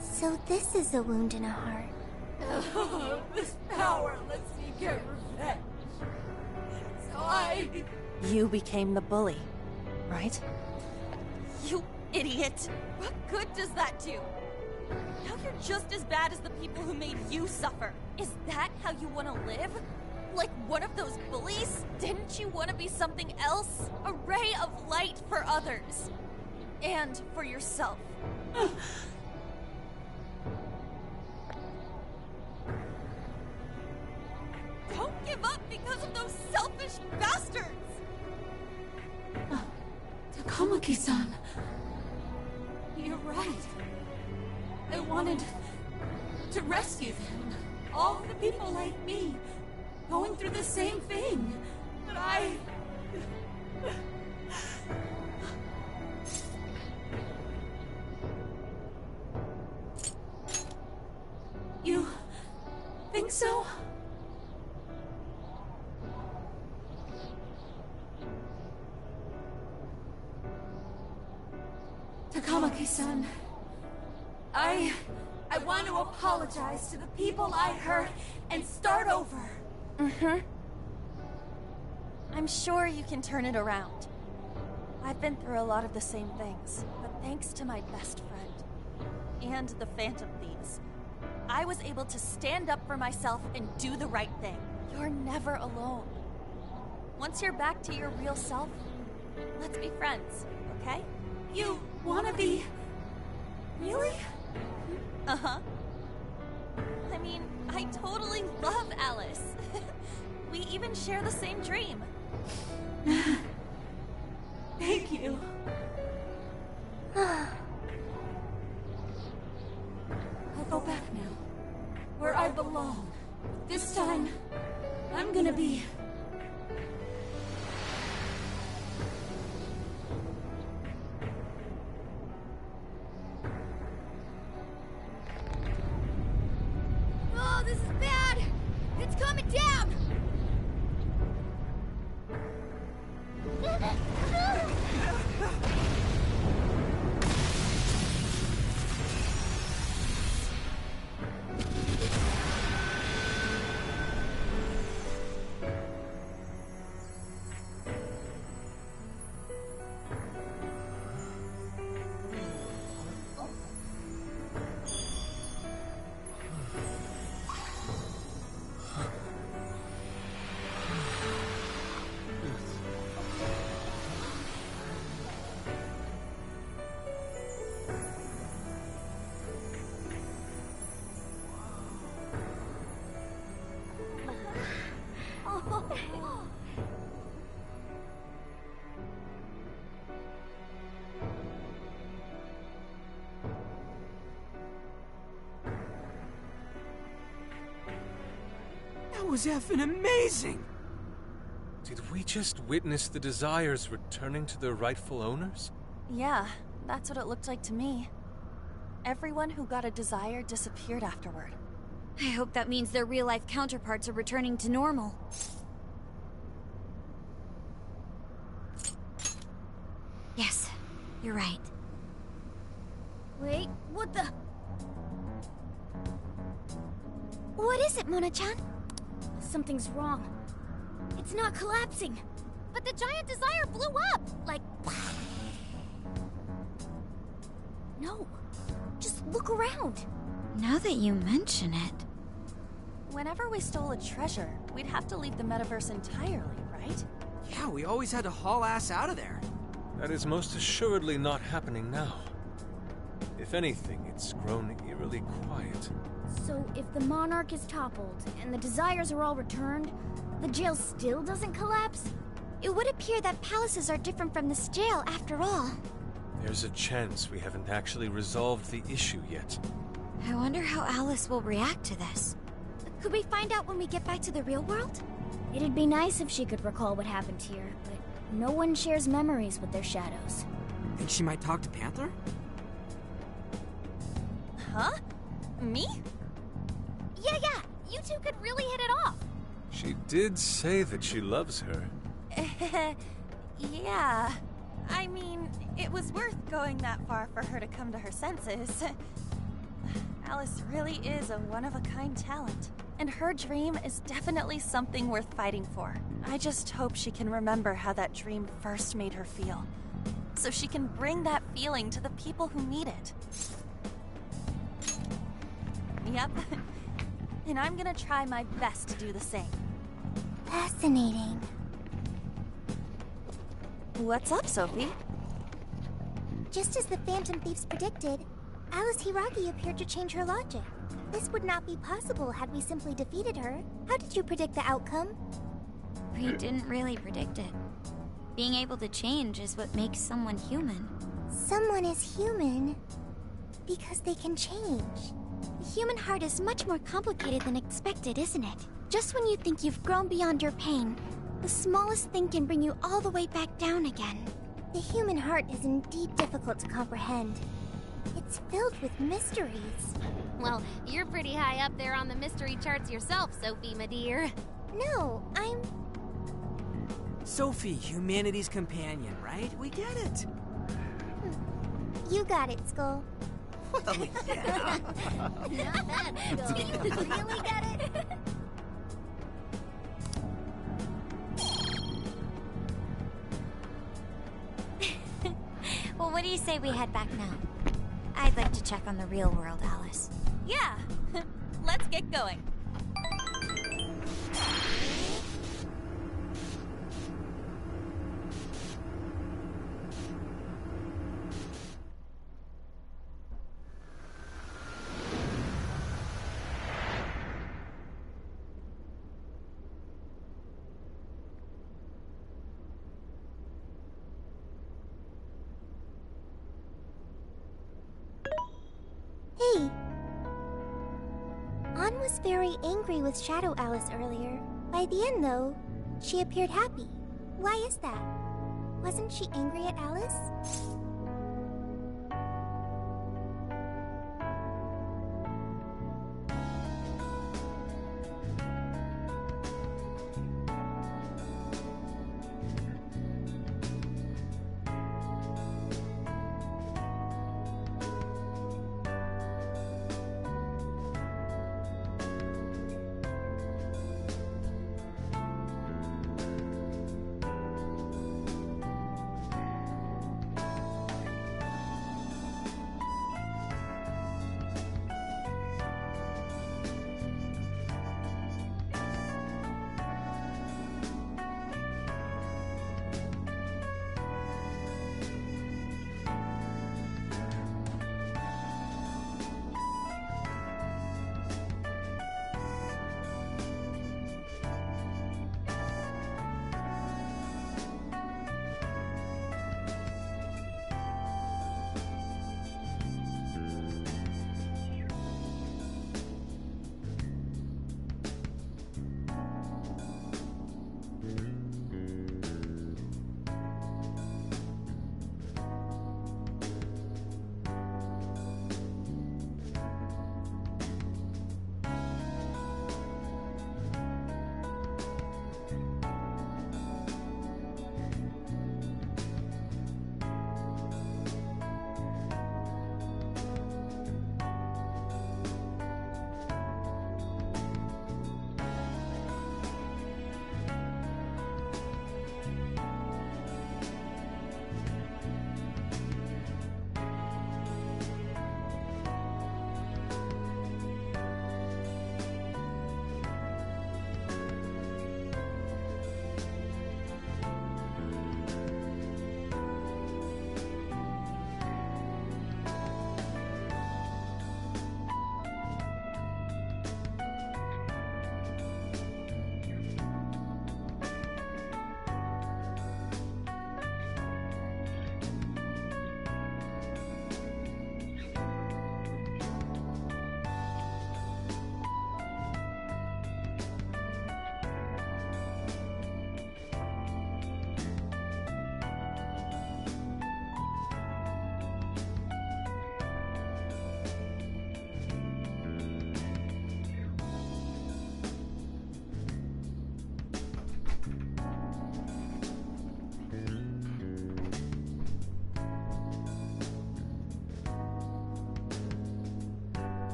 So this is a wound in a heart. This power lets me get revenge. So You became the bully, right? You idiot! What good does that do? Now you're just as bad as the people who made you suffer. Is that how you want to live? Like one of those bullies? Didn't you want to be something else? A ray of light for others. And for yourself. Don't give up because of those selfish bastards! Takamaki-san. You're right. I wanted to rescue them. All the people like me, going through the same thing. But I... You think so? Takamaki-san, I want to apologize to the people I hurt and start over. I'm sure you can turn it around. I've been through a lot of the same things, but thanks to my best friend and the Phantom Thieves, I was able to stand up for myself and do the right thing. You're never alone. Once you're back to your real self, let's be friends, okay? You wanna be... Really? Uh-huh. I mean, I totally love Alice. We even share the same dream. Thank you. I'll go back now. Where I belong. This time, I'm gonna be... Oh, this is bad! It's coming down! was effing amazing! Did we just witness the Desires returning to their rightful owners? Yeah, that's what it looked like to me. Everyone who got a Desire disappeared afterward. I hope that means their real-life counterparts are returning to normal. Yes, you're right. Wait, what the? What is it, Mona-chan? Something's wrong. It's not collapsing. But the giant Desire blew up! Like... No. Just look around. Now that you mention it... Whenever we stole a treasure, we'd have to leave the metaverse entirely, right? Yeah, we always had to haul ass out of there. That is most assuredly not happening now. If anything, it's grown eerily quiet. So if the Monarch is toppled, and the Desires are all returned, the jail still doesn't collapse? It would appear that palaces are different from this jail, after all. There's a chance we haven't actually resolved the issue yet. I wonder how Alice will react to this. Could we find out when we get back to the real world? It'd be nice if she could recall what happened here, but no one shares memories with their shadows. Think she might talk to Panther? Huh? Me? Yeah, you two could really hit it off. She did say that she loves her. Yeah. I mean, it was worth going that far for her to come to her senses. Alice really is a one-of-a-kind talent. And her dream is definitely something worth fighting for. I just hope she can remember how that dream first made her feel. So she can bring that feeling to the people who need it. Yep. And I'm gonna try my best to do the same. Fascinating. What's up, Sophie? Just as the Phantom Thieves predicted, Alice Hiragi appeared to change her logic. This would not be possible had we simply defeated her. How did you predict the outcome? We didn't really predict it. Being able to change is what makes someone human. Someone is human because they can change. The human heart is much more complicated than expected, isn't it? Just when you think you've grown beyond your pain, the smallest thing can bring you all the way back down again. The human heart is indeed difficult to comprehend. It's filled with mysteries. Well, you're pretty high up there on the mystery charts yourself, Sophie, my dear. No, I'm... Sophie, humanity's companion, right? We get it. You got it, Skull. Well, yeah. Not bad, Skull. Do you really get it? Well, what do you say we head back now? I'd like to check on the real world, Alice. Yeah. Let's get going. Hey! Ann was very angry with Shadow Alice earlier. By the end, though, she appeared happy. Why is that? Wasn't she angry at Alice?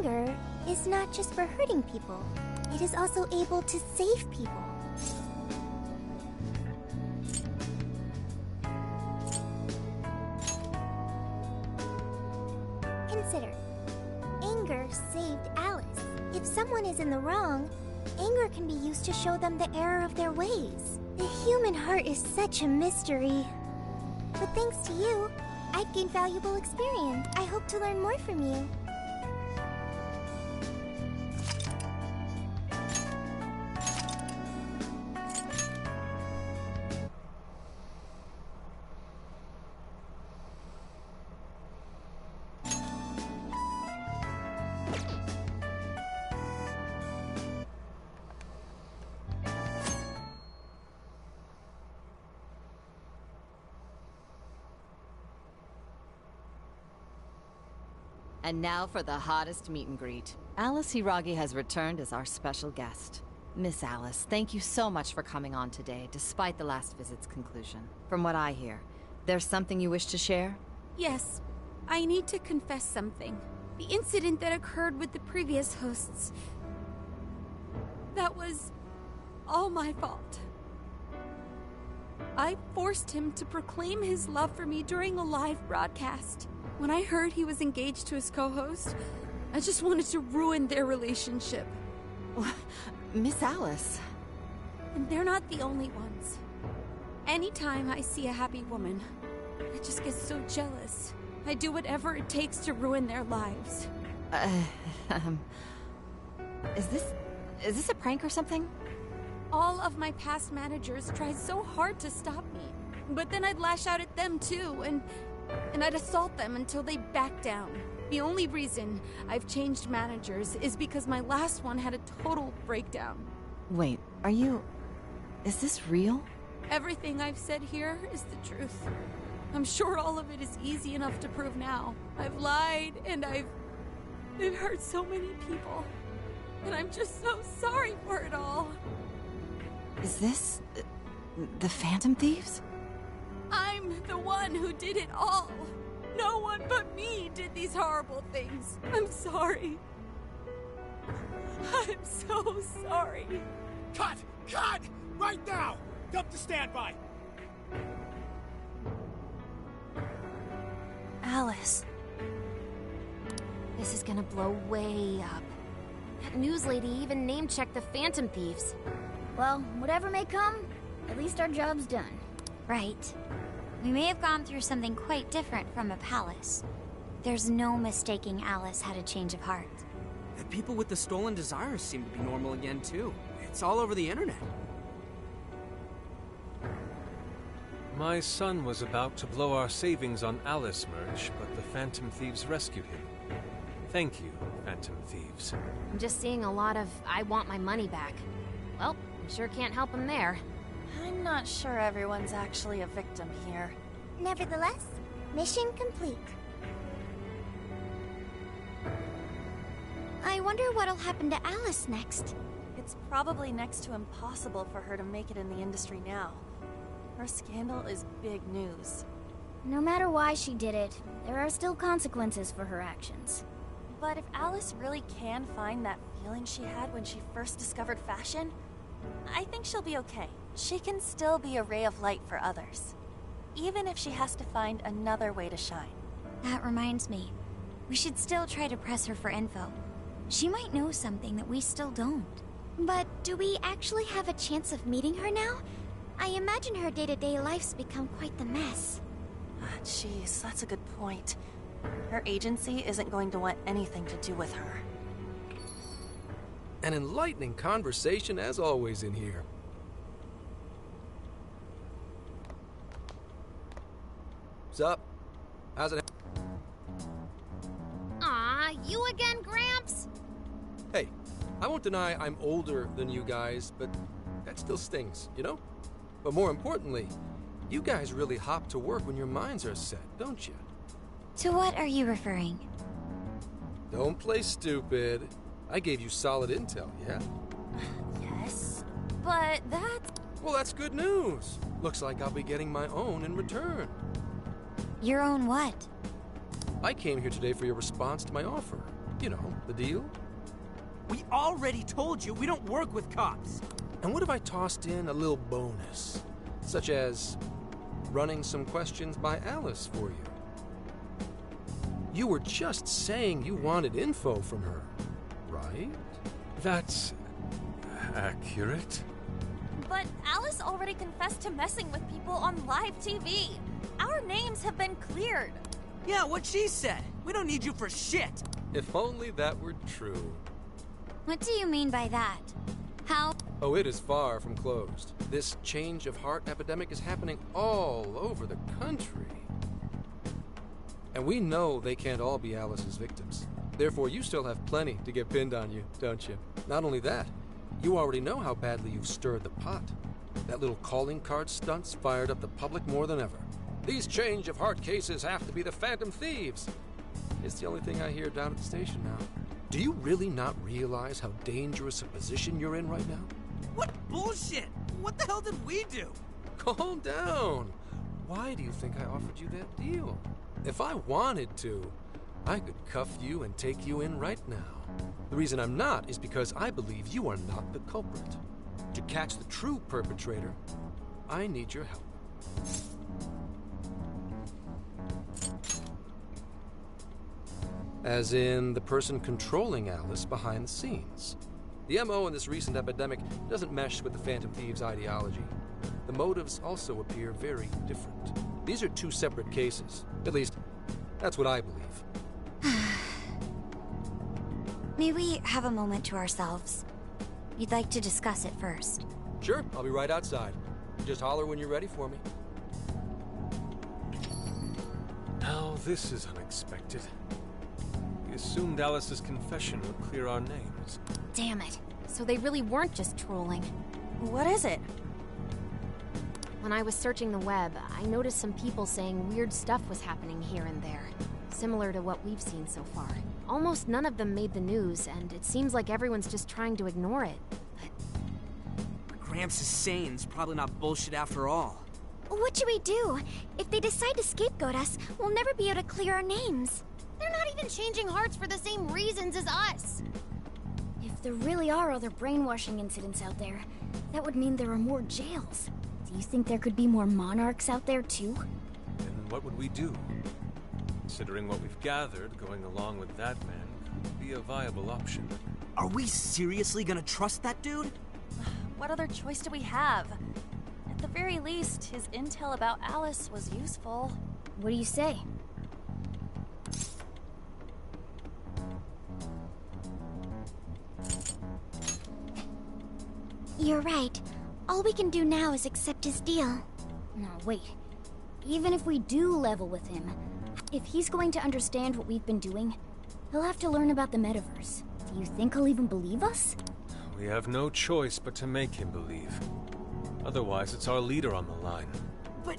anger is not just for hurting people. It is also able to save people. Consider. Anger saved Alice. If someone is in the wrong, anger can be used to show them the error of their ways. The human heart is such a mystery. But thanks to you, I've gained valuable experience. I hope to learn more from you. And now for the hottest meet and greet. Alice Hiragi has returned as our special guest. Miss Alice, thank you so much for coming on today, despite the last visit's conclusion. From what I hear, there's something you wish to share? Yes. I need to confess something. The incident that occurred with the previous hosts. That was all my fault. I forced him to proclaim his love for me during a live broadcast. When I heard he was engaged to his co-host, I just wanted to ruin their relationship. Miss Alice. And they're not the only ones. Anytime I see a happy woman, I just get so jealous. I do whatever it takes to ruin their lives. Is this a prank or something? All of my past managers tried so hard to stop me, but then I'd lash out at them too, and I'd assault them until they backed down. The only reason I've changed managers is because my last one had a total breakdown. Wait, is this real? Everything I've said here is the truth. I'm sure all of it is easy enough to prove now. I've lied, and it hurt so many people. And I'm just so sorry for it all. Is this the Phantom Thieves? I'm the one who did it all. No one but me did these horrible things. I'm sorry. I'm so sorry. Cut! Cut! Right now! Dump to standby! Alice. This is gonna blow way up. That news lady even name-checked the Phantom Thieves. Well, whatever may come, at least our job's done. Right. We may have gone through something quite different from a palace. There's no mistaking Alice had a change of heart. The people with the stolen desires seem to be normal again, too. It's all over the internet. My son was about to blow our savings on Alice merch, but the Phantom Thieves rescued him. Thank you, Phantom Thieves. I'm just seeing a lot of I want my money back. Well, sure can't help him there. I'm not sure everyone's actually a victim here. Nevertheless, mission complete. I wonder what'll happen to Alice next. It's probably next to impossible for her to make it in the industry now. Her scandal is big news. No matter why she did it, there are still consequences for her actions. But if Alice really can find that feeling she had when she first discovered fashion, I think she'll be okay. She can still be a ray of light for others, even if she has to find another way to shine. That reminds me, we should still try to press her for info. She might know something that we still don't. But do we actually have a chance of meeting her now? I imagine her day-to-day life's become quite the mess. Jeez, that's a good point. Her agency isn't going to want anything to do with her. An enlightening conversation as always in here. What's up? How's it? Aw, you again, Gramps? Hey, I won't deny I'm older than you guys, but that still stings, you know? But more importantly, you guys really hop to work when your minds are set, don't you? To what are you referring? Don't play stupid. I gave you solid intel, yeah? Yes, but that's... Well, that's good news. Looks like I'll be getting my own in return. Your own what? I came here today for your response to my offer. You know, the deal? We already told you we don't work with cops. And what if I tossed in a little bonus? Such as running some questions by Alice for you. You were just saying you wanted info from her, right? That's accurate. But Alice already confessed to messing with people on live TV. Our names have been cleared. Yeah, what she said. We don't need you for shit. If only that were true. What do you mean by that? How? Oh, it is far from closed. This change of heart epidemic is happening all over the country. And we know they can't all be Alice's victims. Therefore, you still have plenty to get pinned on you, don't you? Not only that, you already know how badly you've stirred the pot. That little calling card stunt's fired up the public more than ever. These change of heart cases have to be the Phantom Thieves. It's the only thing I hear down at the station now. Do you really not realize how dangerous a position you're in right now? What bullshit? What the hell did we do? Calm down. Why do you think I offered you that deal? If I wanted to, I could cuff you and take you in right now. The reason I'm not is because I believe you are not the culprit. To catch the true perpetrator, I need your help. As in the person controlling Alice behind the scenes. The MO in this recent epidemic doesn't mesh with the Phantom Thieves' ideology. The motives also appear very different. These are two separate cases. At least, that's what I believe. May we have a moment to ourselves? You'd like to discuss it first. Sure, I'll be right outside. Just holler when you're ready for me. Now, this is unexpected. We assumed Alice's confession would clear our names. Damn it. So they really weren't just trolling. What is it? When I was searching the web, I noticed some people saying weird stuff was happening here and there. Similar to what we've seen so far. Almost none of them made the news, and it seems like everyone's just trying to ignore it. What Gramps is saying's probably not bullshit after all. What should we do? If they decide to scapegoat us, we'll never be able to clear our names. They're not even changing hearts for the same reasons as us. If there really are other brainwashing incidents out there, that would mean there are more jails. Do you think there could be more monarchs out there too? Then what would we do? Considering what we've gathered, going along with that man could be a viable option. Are we seriously gonna trust that dude? What other choice do we have? At the very least, his intel about Alice was useful. What do you say? You're right. All we can do now is accept his deal. No, wait. Even if we do level with him, if he's going to understand what we've been doing, he'll have to learn about the metaverse. Do you think he'll even believe us? We have no choice but to make him believe. Otherwise, it's our leader on the line. But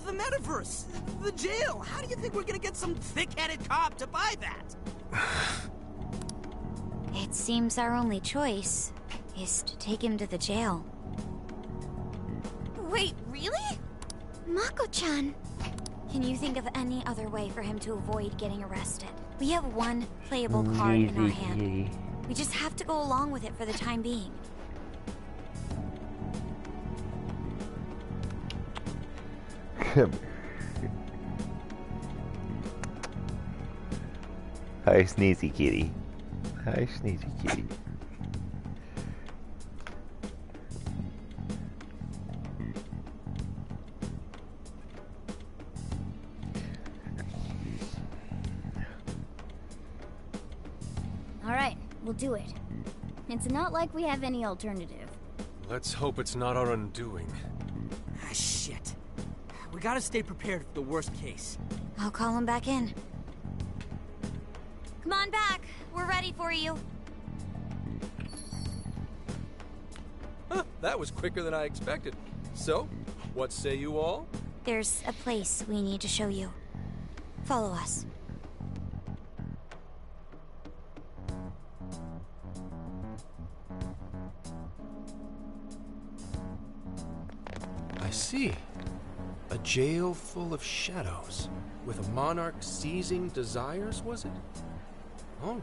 the metaverse, the jail, how do you think we're gonna get some thick-headed cop to buy that? It seems our only choice is to take him to the jail. Wait, really? Mako-chan! Can you think of any other way for him to avoid getting arrested? We have one playable card in our hand. We just have to go along with it for the time being. Hi, Sneezy Kitty. Hi, Sneezy Kitty. Alright, we'll do it. It's not like we have any alternative. Let's hope it's not our undoing. Ah, shit. We gotta stay prepared for the worst case. I'll call him back in. Come on back. We're ready for you. Huh, that was quicker than I expected. So, what say you all? There's a place we need to show you. Follow us. I see. A jail full of shadows, with a monarch seizing desires, was it? All right.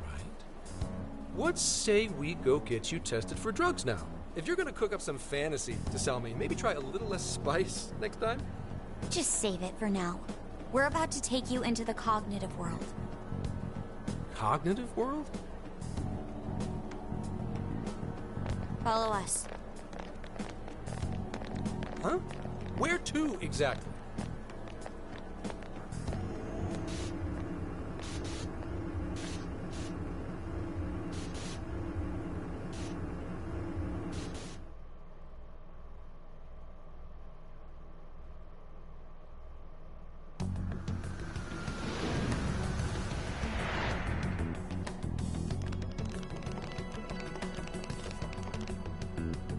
What say we go get you tested for drugs now? If you're gonna cook up some fantasy to sell me, maybe try a little less spice next time? Just save it for now. We're about to take you into the cognitive world. Cognitive world? Follow us. Huh? Where to, exactly?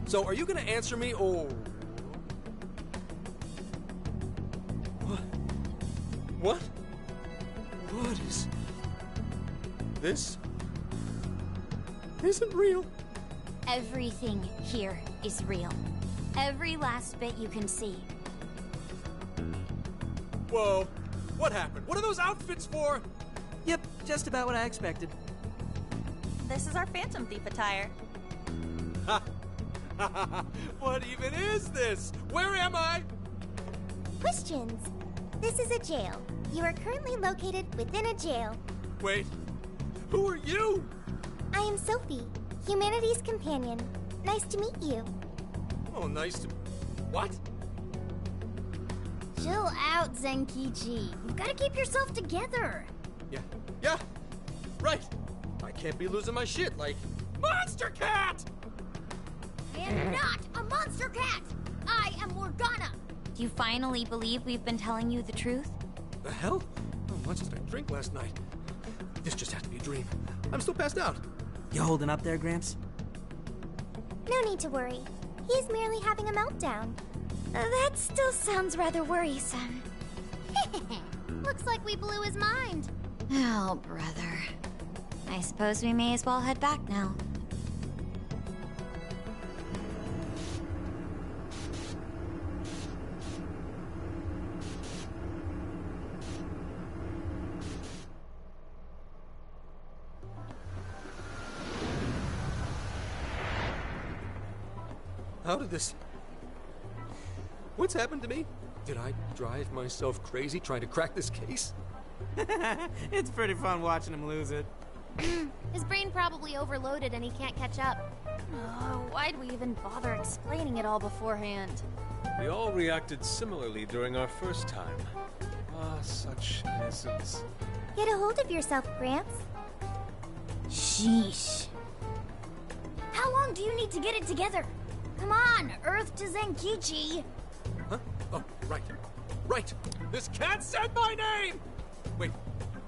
So, are you gonna answer me, or... What? What is... This isn't real. Everything here is real. Every last bit you can see. Whoa. What happened? What are those outfits for? Yep, just about what I expected. This is our Phantom Thief attire. Ha! What even is this? Where am I? Questions. This is a jail. You are currently located within a jail. Wait, who are you? I am Sophie, humanity's companion. Nice to meet you. Oh, nice to... What? Chill out, Zenkichi. You've got to keep yourself together. Yeah, right. I can't be losing my shit like... Monster Cat! I am not a monster cat! I am Morgana! Do you finally believe we've been telling you the truth? The hell? How much did I drink last night? This just had to be a dream. I'm still passed out. You holding up there, Gramps? No need to worry. He is merely having a meltdown. That still sounds rather worrisome. Looks like we blew his mind. Oh, brother. I suppose we may as well head back now. How did this... What's happened to me? Did I drive myself crazy trying to crack this case? It's pretty fun watching him lose it. His brain probably overloaded and he can't catch up. Oh, why'd we even bother explaining it all beforehand? We all reacted similarly during our first time. Ah, such innocence. Get a hold of yourself, Gramps. Sheesh. How long do you need to get it together? Come on, Earth to Zenkichi. Huh? Oh, right. Right! This cat said my name! Wait,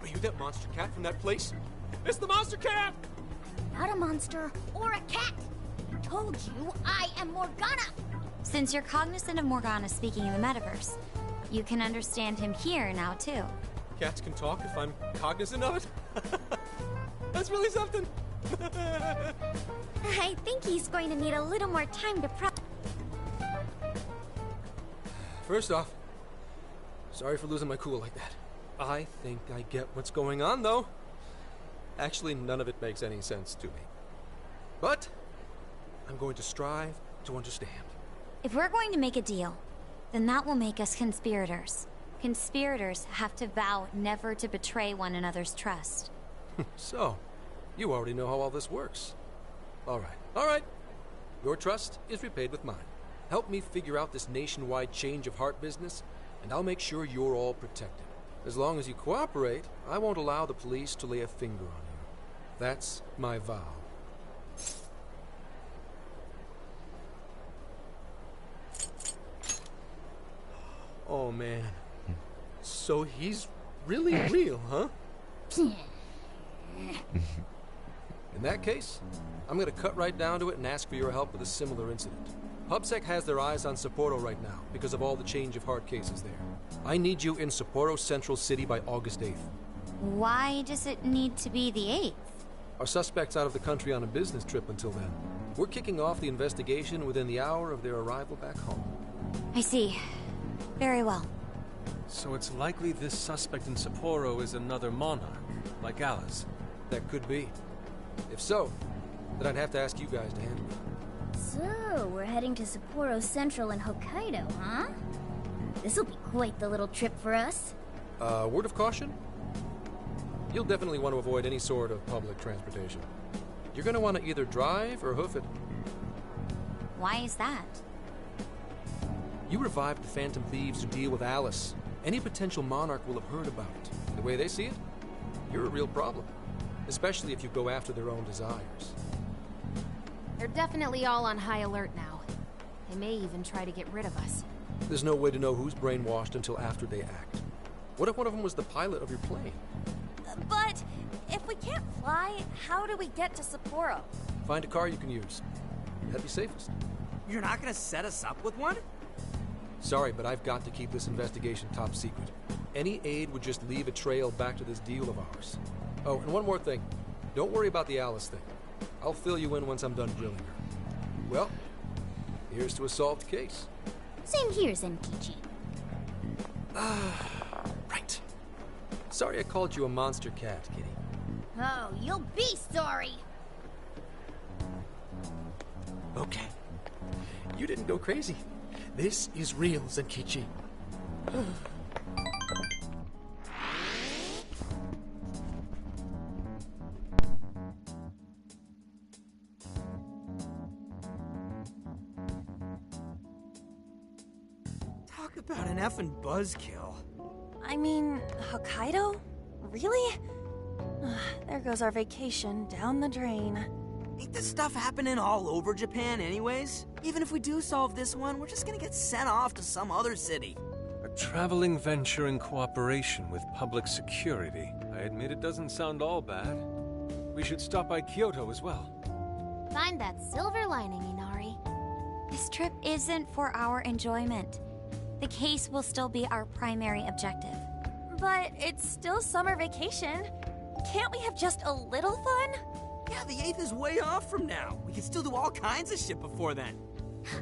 are you that monster cat from that place? It's the monster cat! Not a monster or a cat. I told you I am Morgana. Since you're cognizant of Morgana speaking in the metaverse, you can understand him here now, too. Cats can talk if I'm cognizant of it? That's really something! I think he's going to need a little more time to First off, sorry for losing my cool like that. I think I get what's going on, though. Actually, none of it makes any sense to me. But I'm going to strive to understand. If we're going to make a deal, then that will make us conspirators. Conspirators have to vow never to betray one another's trust. So, you already know how all this works. All right. Your trust is repaid with mine. Help me figure out this nationwide change of heart business, and I'll make sure you're all protected. As long as you cooperate, I won't allow the police to lay a finger on you. That's my vow. Oh, man. So he's really real, huh? In that case, I'm gonna cut right down to it and ask for your help with a similar incident. PubSec has their eyes on Sapporo right now because of all the change of heart cases there. I need you in Sapporo Central City by August 8th. Why does it need to be the 8th? Our suspect's out of the country on a business trip until then. We're kicking off the investigation within the hour of their arrival back home. I see. Very well. So it's likely this suspect in Sapporo is another monarch, like Alice. That could be. If so, then I'd have to ask you guys to handle it. So, we're heading to Sapporo Central in Hokkaido, huh? This'll be quite the little trip for us. Word of caution? You'll definitely want to avoid any sort of public transportation. You're gonna want to either drive or hoof it. Why is that? You revived the Phantom Thieves to deal with Alice. Any potential monarch will have heard about it. The way they see it, you're a real problem. Especially if you go after their own desires. They're definitely all on high alert now. They may even try to get rid of us. There's no way to know who's brainwashed until after they act. What if one of them was the pilot of your plane? But if we can't fly, how do we get to Sapporo? Find a car you can use. That'd be safest. You're not gonna set us up with one? Sorry, but I've got to keep this investigation top secret. Any aid would just leave a trail back to this deal of ours. Oh, and one more thing. Don't worry about the Alice thing. I'll fill you in once I'm done grilling her. Well, here's to a solved case. Same here, Zenkichi. Right. Sorry I called you a monster cat, Kitty. Oh, you'll be sorry! Okay. You didn't go crazy. This is real, Zenkichi. Talk about an effing buzzkill. I mean, Hokkaido? Really? There goes our vacation down the drain. Ain't this stuff happening all over Japan anyways? Even if we do solve this one, we're just gonna get sent off to some other city. A traveling venture in cooperation with public security. I admit it doesn't sound all bad. We should stop by Kyoto as well. Find that silver lining, Inari. This trip isn't for our enjoyment. The case will still be our primary objective. But it's still summer vacation. Can't we have just a little fun? Yeah, the 8th is way off from now. We can still do all kinds of shit before then.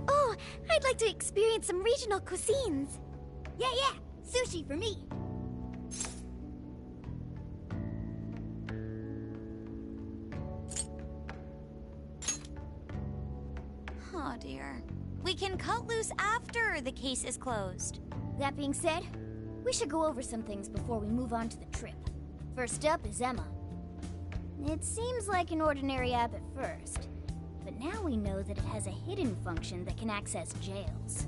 Oh, I'd like to experience some regional cuisines. Yeah, sushi for me. Oh dear. We can cut loose after the case is closed. That being said, we should go over some things before we move on to the trip. First up is Emma. It seems like an ordinary app at first, but now we know that it has a hidden function that can access jails.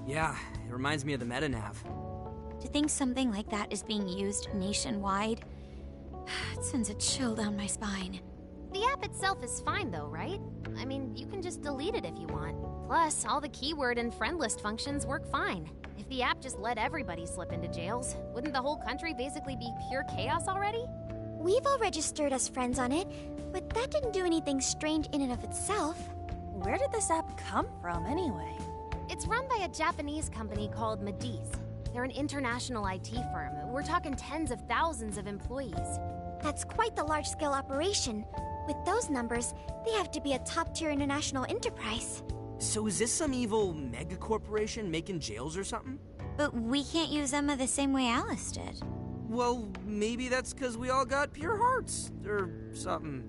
Yeah, it reminds me of the MetaNav. To think something like that is being used nationwide, it sends a chill down my spine. The app itself is fine though, right? I mean, you can just delete it if you want. Plus, all the keyword and friend list functions work fine. If the app just let everybody slip into jails, wouldn't the whole country basically be pure chaos already? We've all registered as friends on it, but that didn't do anything strange in and of itself. Where did this app come from, anyway? It's run by a Japanese company called Mediz. They're an international IT firm. We're talking tens of thousands of employees. That's quite the large-scale operation. With those numbers, they have to be a top-tier international enterprise. So is this some evil mega corporation making jails or something? But we can't use Emma the same way Alice did. Well, maybe that's because we all got pure hearts, or something.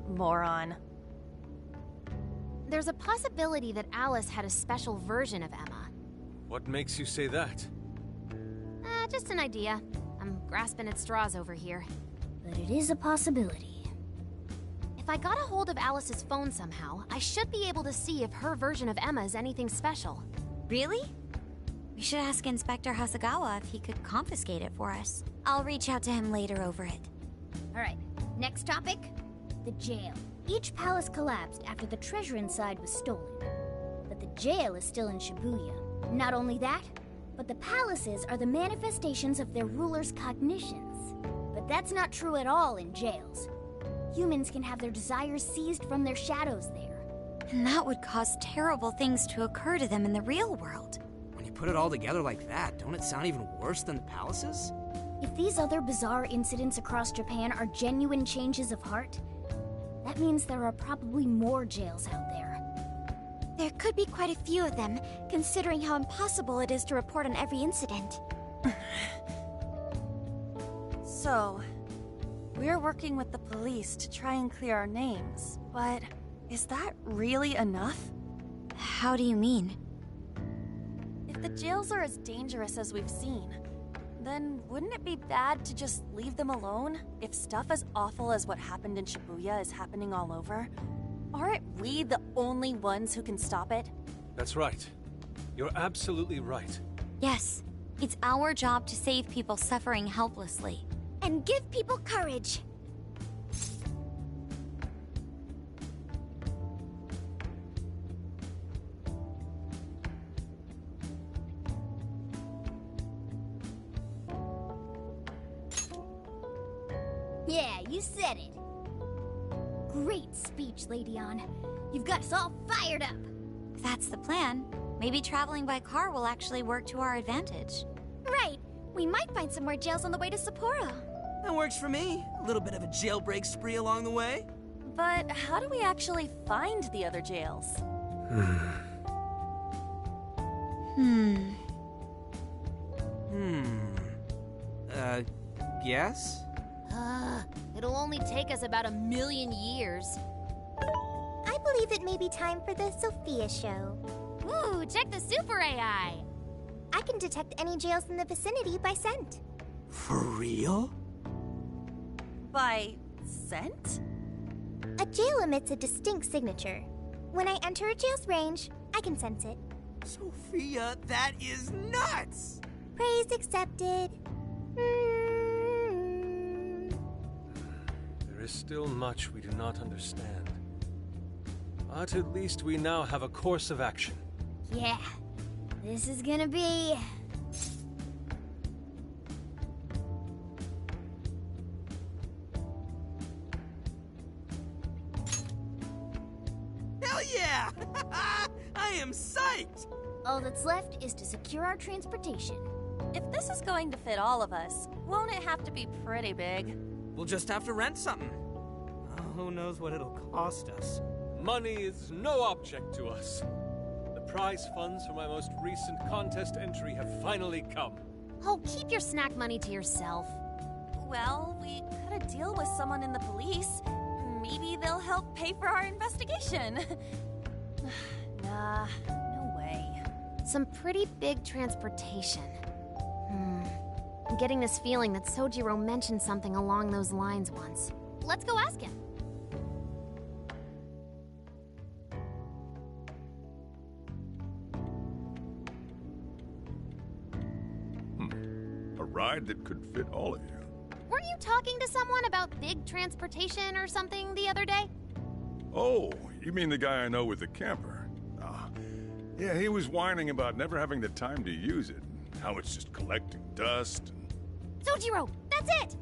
Moron. There's a possibility that Alice had a special version of Emma. What makes you say that? Just an idea. I'm grasping at straws over here. But it is a possibility. If I got a hold of Alice's phone somehow, I should be able to see if her version of Emma is anything special. Really? We should ask Inspector Hasagawa if he could confiscate it for us. I'll reach out to him later over it. Alright, next topic. The jail. Each palace collapsed after the treasure inside was stolen. But the jail is still in Shibuya. Not only that, but the palaces are the manifestations of their rulers' cognitions. But that's not true at all in jails. Humans can have their desires seized from their shadows there. And that would cause terrible things to occur to them in the real world. When you put it all together like that, don't it sound even worse than the palaces? If these other bizarre incidents across Japan are genuine changes of heart, that means there are probably more jails out there. There could be quite a few of them, considering how impossible it is to report on every incident. So, we're working with the police to try and clear our names, but is that really enough? How do you mean? If the jails are as dangerous as we've seen, then wouldn't it be bad to just leave them alone if stuff as awful as what happened in Shibuya is happening all over? Aren't we the only ones who can stop it? That's right. You're absolutely right. Yes, it's our job to save people suffering helplessly. And give people courage. Yeah, you said it. Great speech, Lady Ann. You've got us all fired up. If that's the plan, maybe traveling by car will actually work to our advantage. Right. We might find some more jails on the way to Sapporo. That works for me. A little bit of a jailbreak spree along the way. But how do we actually find the other jails? Guess? It'll only take us about 1,000,000 years. I believe it may be time for the Sophia show. Ooh, check the super AI! I can detect any jails in the vicinity by scent. For real? By scent? A jail emits a distinct signature. When I enter a jail's range, I can sense it. Sophia, that is nuts! Praise accepted. There is still much we do not understand. But at least we now have a course of action. Yeah, this is gonna be... Hell yeah! I am psyched! All that's left is to secure our transportation. If this is going to fit all of us, won't it have to be pretty big? We'll just have to rent something. Who knows what it'll cost us? Money is no object to us. The prize funds for my most recent contest entry have finally come. Oh, keep your snack money to yourself. Well, we cut a deal with someone in the police. Maybe they'll help pay for our investigation. Nah, no way. Some pretty big transportation. I'm getting this feeling that Sojiro mentioned something along those lines once. Let's go ask him. A ride that could fit all of you. Weren't you talking to someone about big transportation or something the other day? Oh, you mean the guy I know with the camper? Yeah, he was whining about never having the time to use it. How it's just collecting dust. Sojiro, that's it!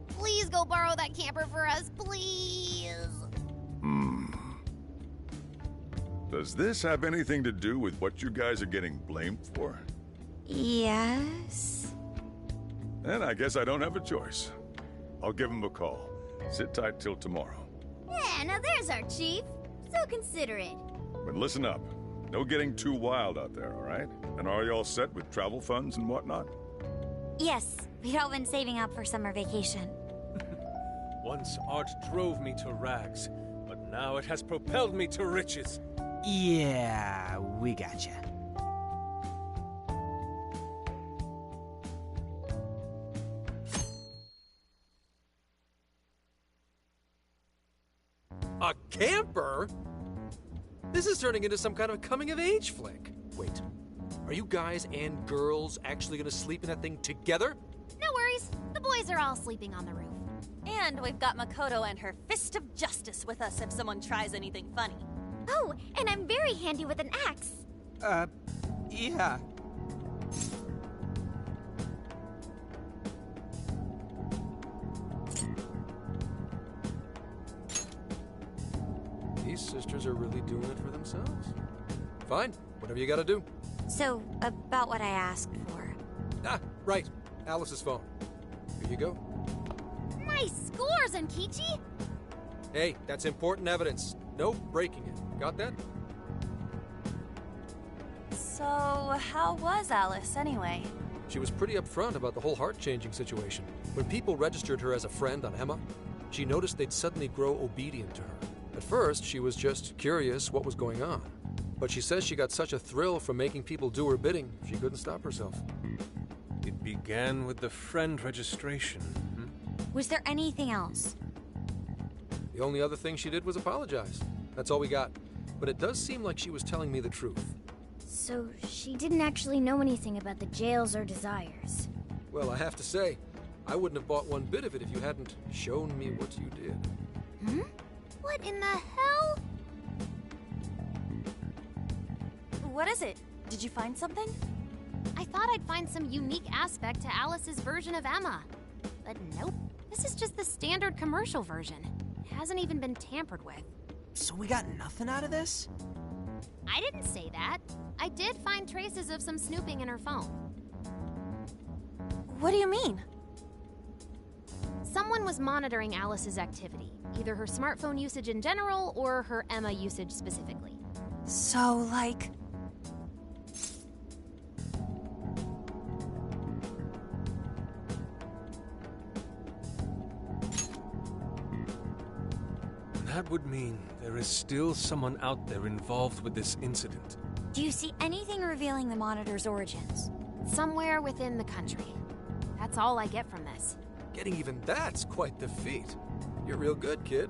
Please go borrow that camper for us, please! Does this have anything to do with what you guys are getting blamed for? Yes. Then I guess I don't have a choice. I'll give him a call. Sit tight till tomorrow. Yeah, now there's our chief. So considerate. But listen up. No getting too wild out there, all right? And are you all set with travel funds and whatnot? Yes, we'd all been saving up for summer vacation. Once art drove me to rags, but now it has propelled me to riches. Yeah, we gotcha. A camper? This is turning into some kind of coming-of-age flick. Wait, are you guys and girls actually gonna sleep in that thing together? No worries. The boys are all sleeping on the roof. And we've got Makoto and her Fist of Justice with us if someone tries anything funny. Oh, and I'm very handy with an axe. Yeah. These sisters are really doing it for themselves. Fine, whatever you gotta do. So, about what I asked for. Ah, right. Alice's phone. Here you go. Nice scores, Enkichi! Hey, that's important evidence. No breaking it. Got that? So, how was Alice anyway? She was pretty upfront about the whole heart-changing situation. When people registered her as a friend on Emma, she noticed they'd suddenly grow obedient to her. At first, she was just curious what was going on. But she says she got such a thrill from making people do her bidding, she couldn't stop herself. It began with the friend registration. Was there anything else? The only other thing she did was apologize. That's all we got. But it does seem like she was telling me the truth. So she didn't actually know anything about the jails or desires. Well, I have to say, I wouldn't have bought one bit of it if you hadn't shown me what you did. What in the hell? What is it? Did you find something? I thought I'd find some unique aspect to Alice's version of Emma. But nope. This is just the standard commercial version. It hasn't even been tampered with. So we got nothing out of this? I didn't say that. I did find traces of some snooping in her phone. What do you mean? Someone was monitoring Alice's activity, either her smartphone usage in general or her Emma usage specifically. So, like... That would mean there is still someone out there involved with this incident. Do you see anything revealing the Monitor's origins? Somewhere within the country. That's all I get from this. Getting even that's quite the feat. You're real good, kid.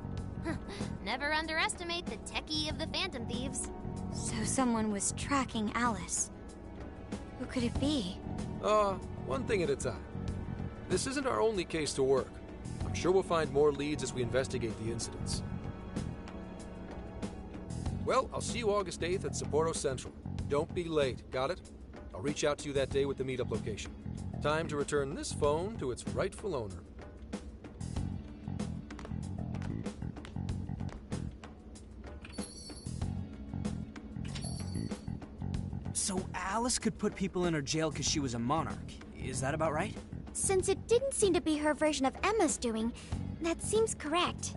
Never underestimate the techie of the Phantom Thieves. So someone was tracking Alice. Who could it be? One thing at a time. This isn't our only case to work. I'm sure we'll find more leads as we investigate the incidents. Well, I'll see you August 8th at Sapporo Central. Don't be late, got it? I'll reach out to you that day with the meetup location. Time to return this phone to its rightful owner. So Alice could put people in her jail because she was a monarch. Is that about right? Since it didn't seem to be her version of Emma's doing, that seems correct.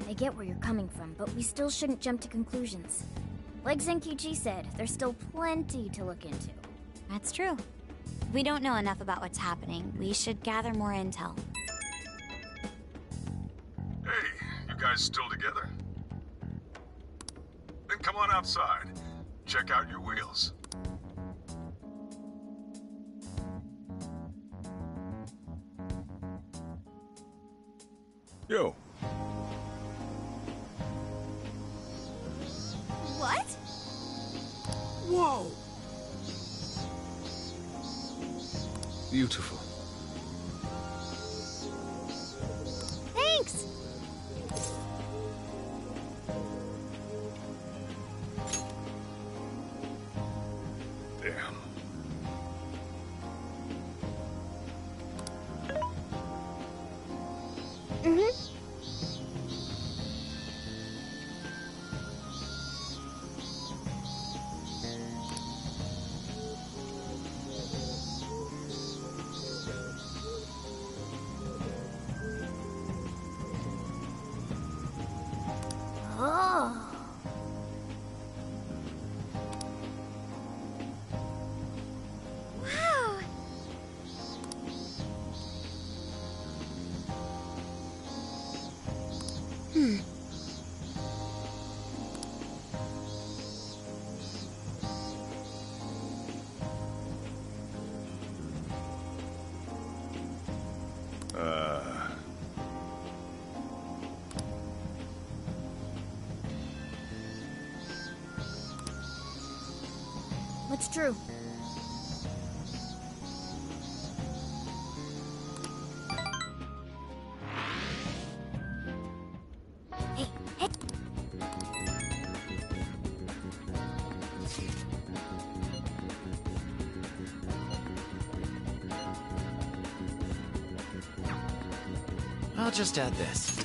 I get where you're coming from, but we still shouldn't jump to conclusions. Like Zenkichi said, there's still plenty to look into. That's true. We don't know enough about what's happening. We should gather more intel. Hey, you guys still together? Then come on outside. Check out your wheels. Yo. What? Whoa! Beautiful. Thanks! Damn. Oh. Wow! What's true? Hey, hey! I'll just add this.